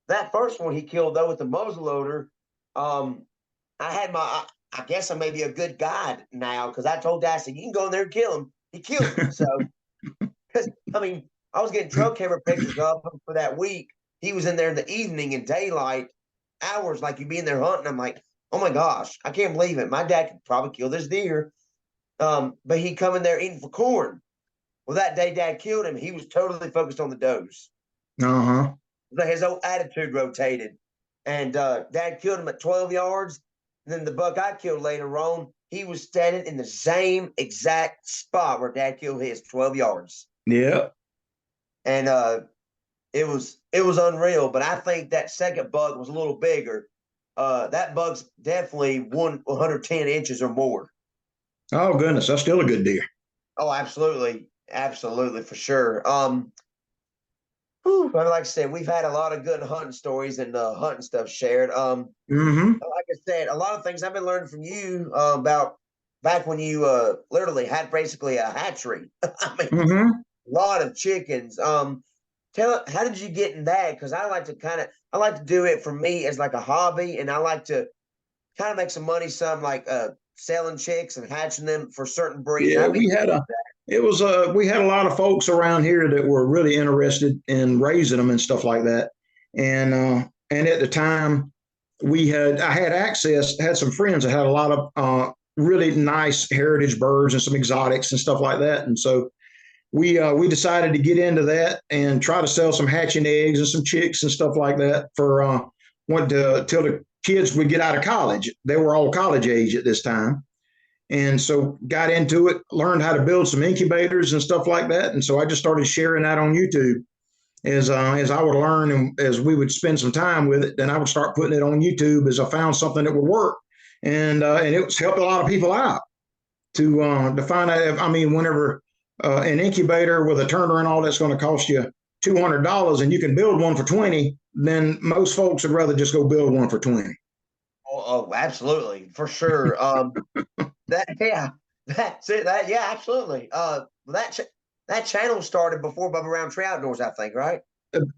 that first one he killed though with the muzzle loader. I guess I may be a good guide now because I told Dad, I said, you can go in there and kill him. He killed him. So, I mean, I was getting trail camera pictures of him for that week. He was in there in the evening in daylight hours, like you'd be in there hunting. I'm like, oh my gosh, I can't believe it. My dad could probably kill this deer. But he'd come in there eating for corn. Well, that day Dad killed him, he was totally focused on the does. Uh-huh. His whole attitude rotated. And Dad killed him at 12 yards. And then the buck I killed later on, he was standing in the same exact spot where Dad killed his, 12 yards. Yeah. And it was unreal. But I think that second buck was a little bigger. That buck's definitely 110 inches or more. Oh goodness, that's still a good deer. Oh, absolutely, for sure. But like I said, we've had a lot of good hunting stories and hunting stuff shared. Mm-hmm. Like I said, a lot of things I've been learning from you about back when you literally had basically a hatchery. I mean, mm-hmm. A lot of chickens. How did you get in that? Because I like to do it for me as like a hobby, and I like to kind of make some money, like selling chicks and hatching them for certain breeds. Yeah, we had a lot of folks around here that were really interested in raising them and stuff like that. And at the time I had some friends that had a lot of really nice heritage birds and some exotics and stuff like that. And so we decided to get into that and try to sell some hatching eggs and some chicks and stuff like that till the kids would get out of college. They were all college age at this time. And so got into it, learned how to build some incubators and stuff like that. And so I just started sharing that on YouTube as I would learn and as we would spend some time with it. Then I would start putting it on YouTube as I found something that would work. And it helped a lot of people out to find out. I mean, whenever an incubator with a turner and all that's going to cost you $200, and you can build one for 20, then most folks would rather just go build one for 20. Oh, absolutely, for sure. That yeah, that's it. That yeah, absolutely. That channel started before Bubba Rountree Outdoors, I think, right?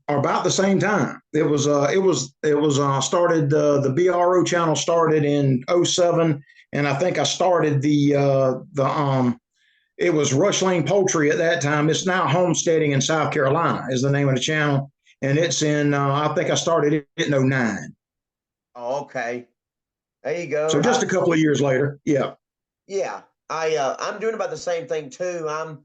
About the same time. It was started, the BRO channel started in '07, and I think I started it was Rush Lane Poultry at that time. It's now Homesteading in South Carolina is the name of the channel, and it's in I think I started it in '09. Oh, okay. There you So go. just a couple of years later. Yeah. Yeah, I'm doing about the same thing too. I'm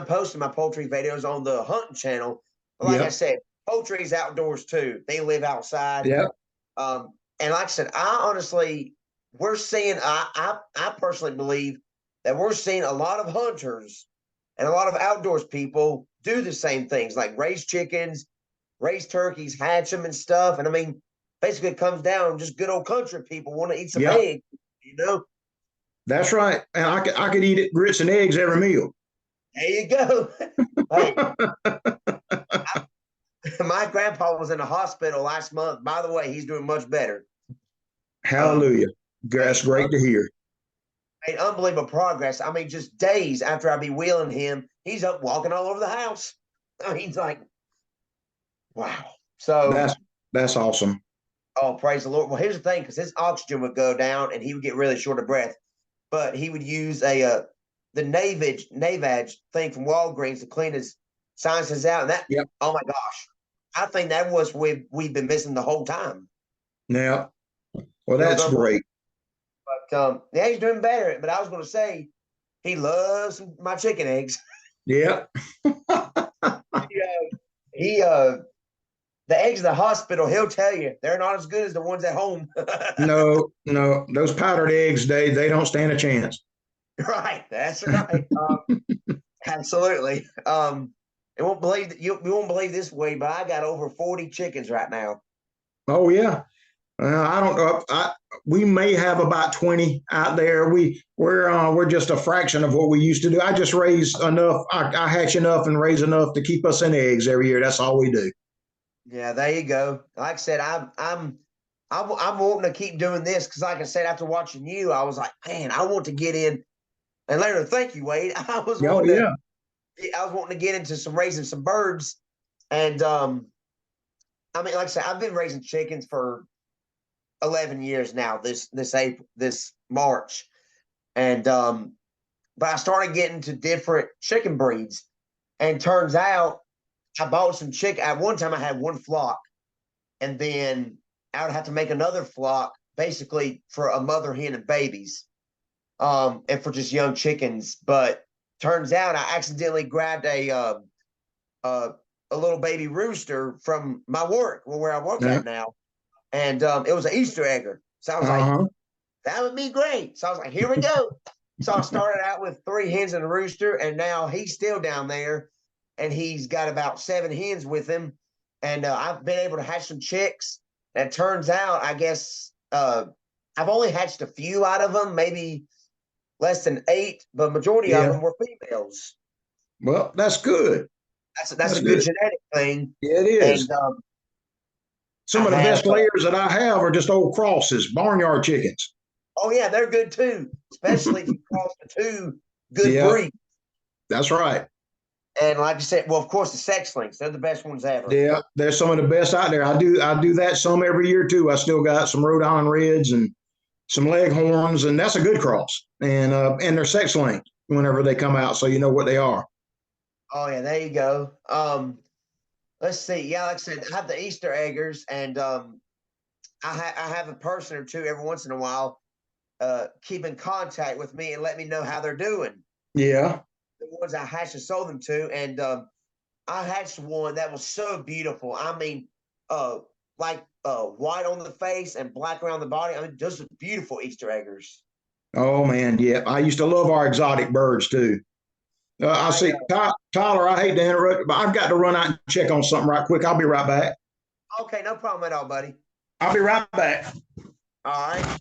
posting my poultry videos on the hunting channel. But like I Yep. said, poultry is outdoors too. They live outside. Yep. And like I said, I honestly, we're seeing. I personally believe that we're seeing a lot of hunters and a lot of outdoors people do the same things, like raise chickens, raise turkeys, hatch them and stuff. And I mean, basically, it comes down just good old country people want to eat some Yep. eggs, you know. That's right. And I could eat it grits and eggs every meal. There you go. Hey, my grandpa was in the hospital last month. By the way, he's doing much better. Um, Hallelujah. That's made, great to hear. made unbelievable progress. I mean, just days after I be wheeling him, he's up walking all over the house. I mean, he's like, wow. So, That's that's awesome. oh, praise the Lord. Well, here's the thing, because his oxygen would go down and he would get really short of breath. But he would use the Navage thing from Walgreens to clean his sinuses out. And that, Yep. oh my gosh, I think that was we've been missing the whole time. Now, well, It was that's unbelievable. great. But yeah, he's doing better. But I was going to say he loves my chicken eggs. Yeah. He the eggs in the hospital. He'll tell you they're not as good as the ones at home. No, no, those powdered eggs, they don't stand a chance. Right, that's right. Absolutely. You won't believe that you won't believe this way, but I got over 40 chickens right now. Oh yeah. I don't know. We may have about 20 out there. We're just a fraction of what we used to do. I just raise enough. I hatch enough and raise enough to keep us in eggs every year. That's all we do. Yeah, there you go. Like I said, I'm wanting to keep doing this because, like I said, after watching you, I was like, man, I want to get in. And later, thank you, Wade. Oh yeah. I was wanting to get into some raising some birds, and I mean, like I said, I've been raising chickens for 11 years now. This April, this March, and but I started getting to different chicken breeds, and turns out I bought some chicken. At one time, I had one flock, and then I would have to make another flock, basically for a mother hen and babies, and for just young chickens. But turns out I accidentally grabbed uh, a little baby rooster from my work, where I work Uh at now, and it was an Easter egger. So I was like, huh. that would be great. So I was like, here we go. So I started out with 3 hens and a rooster, and now he's still down there, and he's got about 7 hens with him. And I've been able to hatch some chicks. And it turns out, I guess, I've only hatched a few out of them, maybe less than 8, but majority of Yeah. them were females. Well, that's good. That's That's a good good. genetic thing. Yeah, it And is. I Some of the have, best layers that I have are just old crosses, barnyard chickens. oh yeah, they're good too, especially if you cross the two good Yeah, breeds. that's right. And like I said, well, of course, the sex links, they're the best ones ever. Yeah, there's some of the best out there. I do that some every year too. I still got some Rhode Island Reds and some Leghorns, and that's a good cross. And they're sex linked whenever they come out, so you know what they are. Oh yeah, there you go. Let's see. Yeah, like I said, I have the Easter eggers, and I have a person or two every once in a while keep in contact with me and let me know how they're doing. Yeah. The ones I hatched and sold them to, and I hatched one that was so beautiful. I mean, uh, like white on the face and black around the body. I mean, just beautiful Easter eggers. Oh man, yeah. I used to love our exotic birds too. I I see, Tyler. I hate to interrupt, but I've got to run out and check on something right quick. I'll be right back. Okay, no problem at all, buddy. I'll be right back. All right.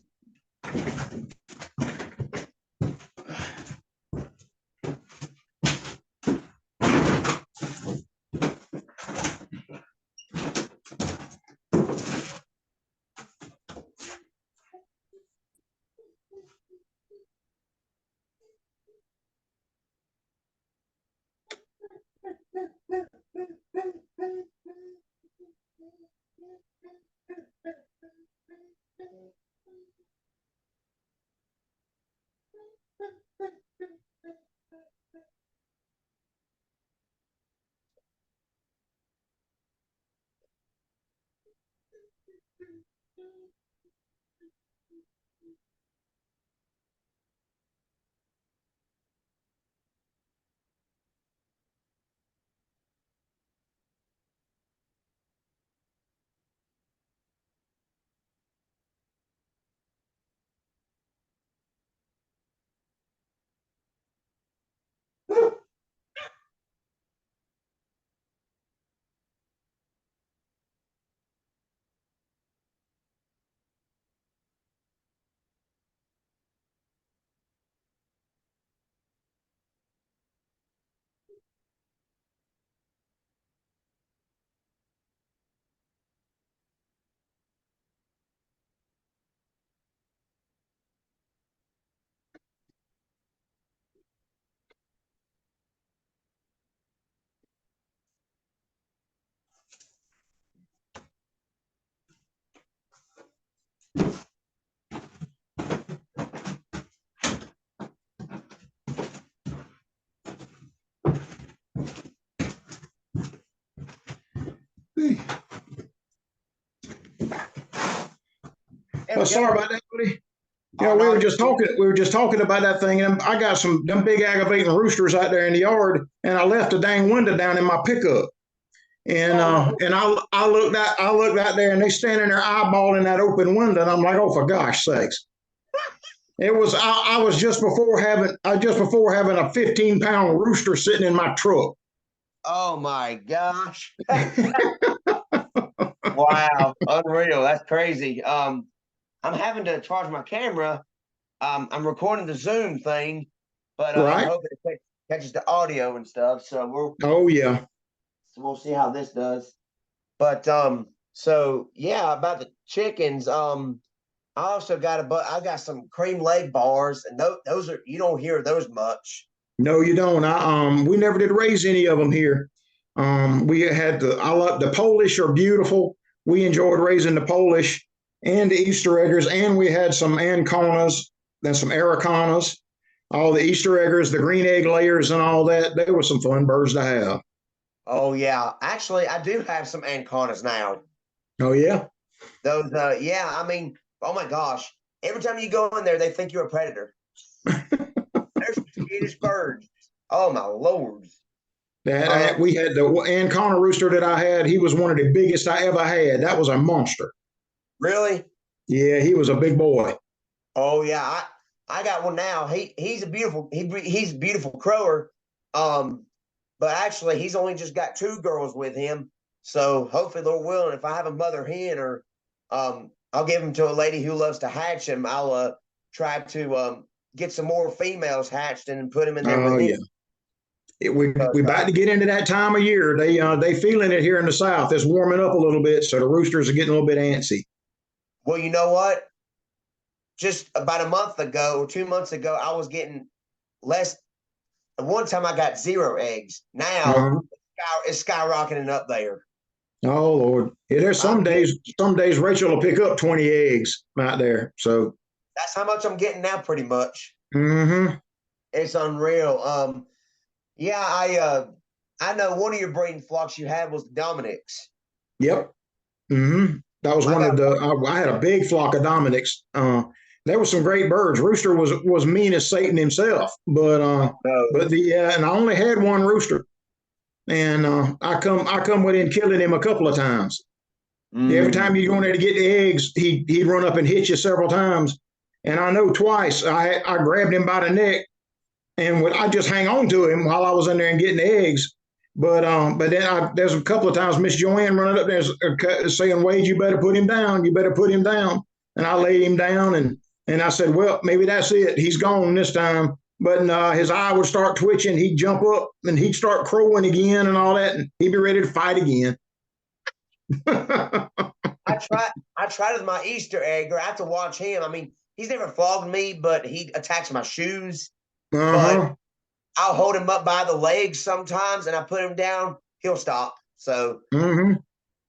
Sorry about that, buddy. Oh, We no, were just talking. We were just talking about that thing, and I got them big aggravating roosters out there in the yard, and I left the dang window down in my pickup, and I looked out there, and they standing there eyeballing that open window, and I'm like, oh, for gosh sakes! It was I was just before having a 15-pound rooster sitting in my truck. oh my gosh. Wow, unreal. That's crazy. I'm having to charge my camera. I'm recording the Zoom thing, but I'm Right? hoping it catches the audio and stuff. Oh yeah. So we'll see how this does. But so yeah, about the chickens. I also I got some cream leg bars, and those are you don't hear those much. No, you don't. We never did raise any of them here. We had I love the Polish are beautiful. We enjoyed raising the Polish and the Easter eggers, and we had some Anconas, then some Aracanas, all the Easter eggers, the green egg layers, and all that. They were some fun birds to have. Oh yeah, actually, I do have some anconas now. Oh yeah. Those, yeah, I mean, oh my gosh, every time you go in there, they think you're a predator. They're some skittish birds. Oh my lord. We had the Ancona rooster that I had. He was one of the biggest I ever had. That was a monster. Really? Yeah, he was a big boy. Oh yeah, I got one now. He's a he's a beautiful crower. Um, but actually, he's only just got two girls with him. So hopefully, Lord willing, if I have a mother hen or I'll give him to a lady who loves to hatch him. I'll try to get some more females hatched and put them in there with Oh him. yeah. We about to get into that time of year. They feeling it here in the South. It's warming up a little bit, so the roosters are getting a little bit antsy. Well, you know what? Just about a month ago or 2 months ago, I was getting less. One time I got 0 eggs. Now Uh-huh. it's skyrocketing up there. Oh Lord, yeah, there's I'm getting, some days Rachel will pick up 20 eggs out there. So that's how much I'm getting now, pretty much. mm-hmm. It's unreal. Yeah, I know one of your breeding flocks you had was the Dominics. Yep. Mm-hmm. That was I one got of I had a big flock of Dominics. There were some great birds. Rooster was mean as Satan himself, no. and I only had one rooster, and I come within killing him a couple of times. Every time you go in there to get the eggs, he'd run up and hit you several times. And I know twice I grabbed him by the neck and I just hang on to him while I was in there and getting the eggs. But then there's a couple of times Miss JoAnn running up there saying, Wade, you better put him down. You better put him down. And I laid him down and I said, well, maybe that's it. He's gone this time. But his eye would start twitching. He'd jump up and he'd start crowing again and all that. And he'd be ready to fight again. I tried with my Easter egg, or I have to watch him. I mean, he's never flogged me, but he attacks my shoes. Uh-huh. But I'll hold him up by the legs sometimes, and I put him down. He'll stop. So Mm-hmm.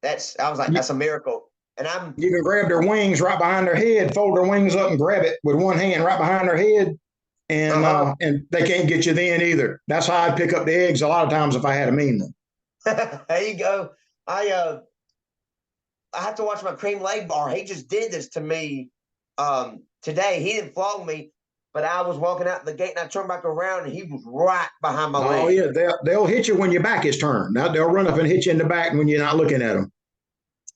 I was like, You, that's a miracle. And I'm you can grab their wings right behind their head, fold their wings up and grab it with one hand right behind their head. And they can't get you then either. That's how I'd pick up the eggs a lot of times if I had a mean one. there you go. I have to watch my cream leg bar. He just did this to me today. He didn't flog me, but I was walking out the gate and I turned back around and he was right behind my Oh leg. yeah, they'll hit you when your back is turned. Now they'll run up and hit you in the back when you're not looking at them.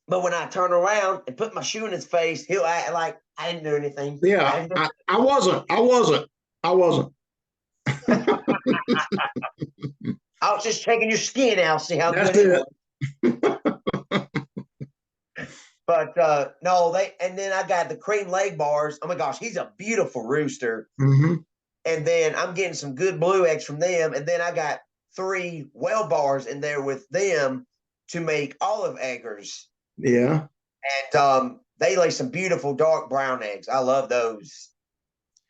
But when I turn around and put my shoe in his face, he'll act like I didn't do anything. Yeah, I wasn't. I wasn't. I wasn't. I was just checking your skin out, see how That's good it it. was. But no, and then I got the cream leg bars. Oh my gosh, he's a beautiful rooster. Mm-hmm. And then I'm getting some good blue eggs from them. And then I got 3 well bars in there with them to make olive eggers. Yeah. And they lay some beautiful dark brown eggs. I love those.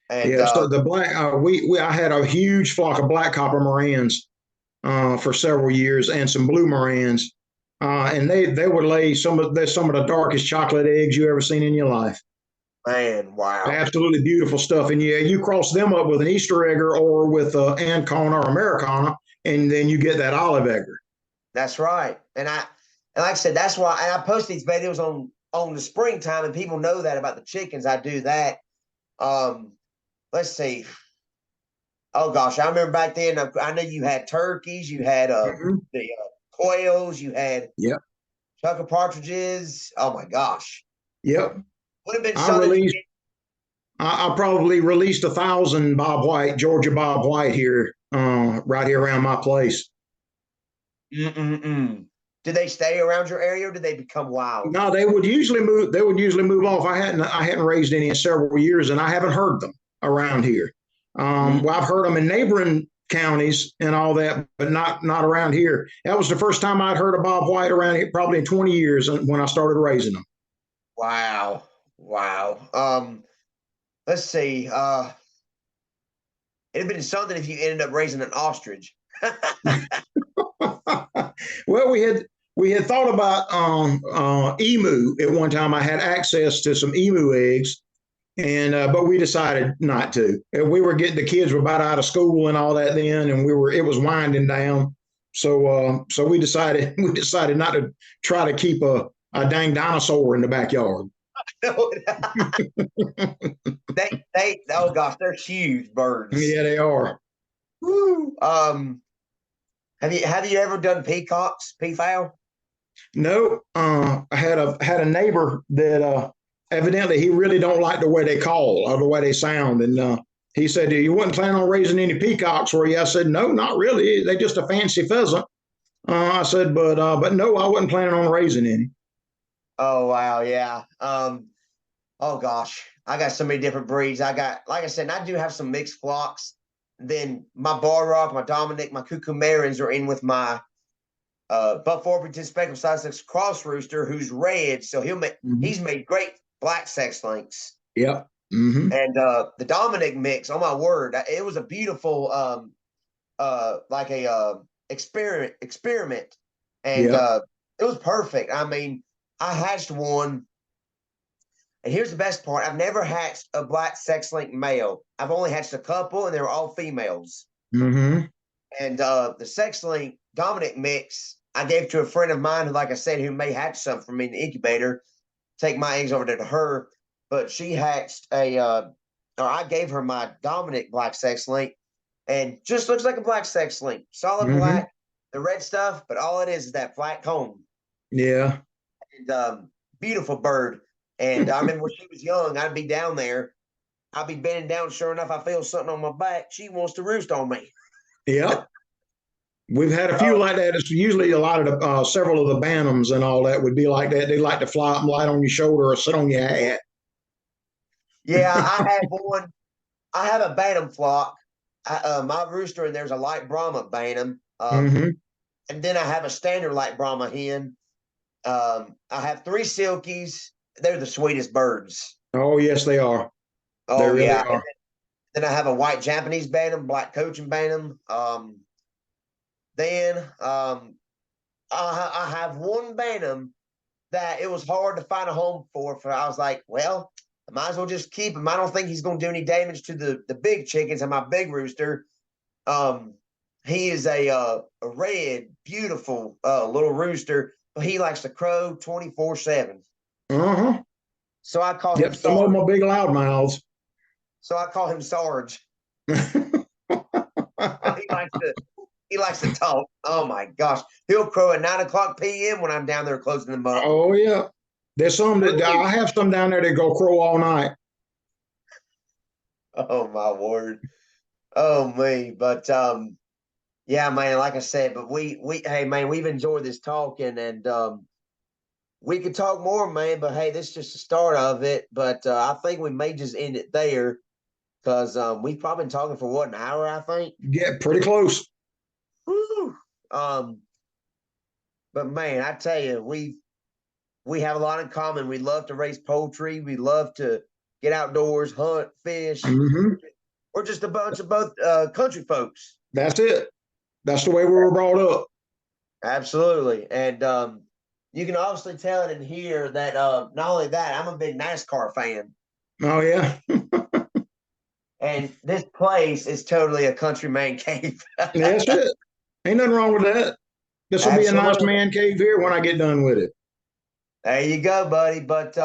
And Yeah. So the black, I had a huge flock of black copper Morans for several years and some blue Morans. And they would lay some of the darkest chocolate eggs you ever seen in your life. man, wow. Absolutely beautiful stuff. And yeah, you cross them up with an Easter egger or with Ancona or Americana, and then you get that olive egger. That's right. And like I said, that's why. And I post these videos on the springtime, and people know that about the chickens. I do that. Let's see. Oh gosh, I remember back then. I know you had turkeys, you had Mm-hmm. the quails, you had Yep. chucker partridges. Oh my gosh, Yep. would have been I something. released. I probably released 1,000 Bob White, Georgia Bob White here, right here around my place. Mm-mm-mm. Did they stay around your area, or did they become wild? No, they would usually move. They would usually move off. I hadn't raised any in several years, and I haven't heard them around here. Mm. Well, I've heard them in neighboring counties and all that, but not around here. That was the first time I'd heard of Bob White around here, probably in 20 years when I started raising them. Wow, wow. Let's see. It'd have been something if you ended up raising an ostrich. Well, we had thought about emu at one time. I had access to some emu eggs, and but we decided not to. And we were getting the kids were about out of school and all that then, and it was winding down. So we decided not to try to keep a dang dinosaur in the backyard. Oh gosh, they're huge birds. Yeah, they are. Woo. Have you ever done peacocks, peafowl? No, I had a neighbor that evidently he really don't like the way they call or the way they sound, and he said you wasn't planning on raising any peacocks, were you? I said no, not really. They just a fancy pheasant. I said, but no, I wasn't planning on raising any. Oh wow, yeah. Oh gosh, I got so many different breeds. Like I said, I do have some mixed flocks. Then my bar rock, my Dominic, my cuckoo marins are in with my Buff Orpington Speckled Sussex cross rooster, who's red. So he's made great black sex links. Yep. Mm-hmm. And the Dominic mix, oh my word, it was a beautiful like a experiment, and Yep. it was perfect. I mean, I hatched one, and here's the best part: I've never hatched a black sex link male. I've only hatched a couple, and they were all females. Mm-hmm. And the sex link Dominic mix, I gave to a friend of mine who, like I said, who may hatch some for me in the incubator. Take my eggs over to her, but she hatched or I gave her my Dominic black sex link, and just looks like a black sex link, solid Mm-hmm. black, the red stuff, but all it is that flat comb. Yeah. And beautiful bird. And I remember when she was young, I'd be down there, I'd be bending down. Sure enough, I feel something on my back. She wants to roost on me. Yep. We've had a few Oh, like that. It's usually a lot of several of the bantams and all that would be like that. They like to fly up and light on your shoulder or sit on your hat. yeah, I have a bantam flock. My rooster, and there's a light Brahma bantam. Mm-hmm. And then I have a standard light Brahma hen. I have 3 silkies. They're the sweetest birds. Oh yes, they are. They Oh really yeah. are. Then I have a white Japanese bantam, black Cochin bantam. Then I have one Bantam that it was hard to find a home for. I was like, well, I might as well just keep him. I don't think he's going to do any damage to the big chickens and my big rooster. He is a red, beautiful little rooster, but he likes to crow 24/7. Uh-huh. So I call him Yep, some of them Sarge. are big loudmouths. So I call him Sarge. He likes to talk. Oh my gosh. He'll crow at 9 o'clock p.m. when I'm down there closing them up. Oh yeah. There's some that I have some down there that go crow all night. Oh my word. Oh me. But yeah, man, like I said, but we hey man, we've enjoyed this talking and we could talk more, man, but hey, this is just the start of it. But I think we may just end it there because we've probably been talking for what, an hour, I think. Get pretty close. Woo. But man, I tell you, we have a lot in common. We love to raise poultry. We love to get outdoors, hunt, fish. Mm-hmm. We're just a bunch of both country folks. That's it. That's the way we were brought up. Absolutely. And you can obviously tell it in here that not only that, I'm a big NASCAR fan. Oh yeah. And this place is totally a country man cave. That's it. Ain't nothing wrong with that. This will be a nice man cave here when I get done with it. There you go, buddy. But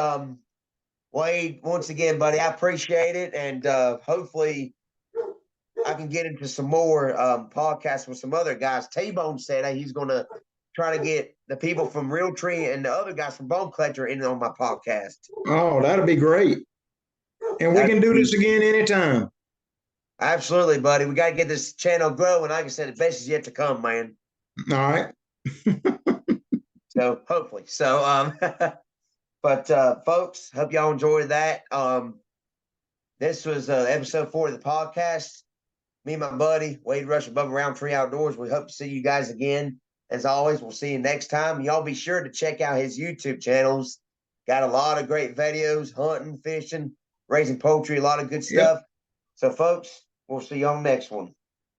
Wade, once again, buddy, I appreciate it. And hopefully I can get into some more podcasts with some other guys. T-Bone said he's going to try to get the people from Realtree and the other guys from Bone Collector in on my podcast. Oh, that'll be great. And we can do this again anytime. Absolutely, buddy. We got to get this channel growing. Like I said, the best is yet to come, man. All right. So hopefully. So but folks, hope y'all enjoyed that. This was episode 4 of the podcast. Me and my buddy Wade Rush and Bubba Rountree Outdoors. We hope to see you guys again. As always, we'll see you next time. Y'all be sure to check out his YouTube channels. Got a lot of great videos, hunting, fishing, raising poultry, a lot of good stuff. Yep. So folks, we'll see you on the next one.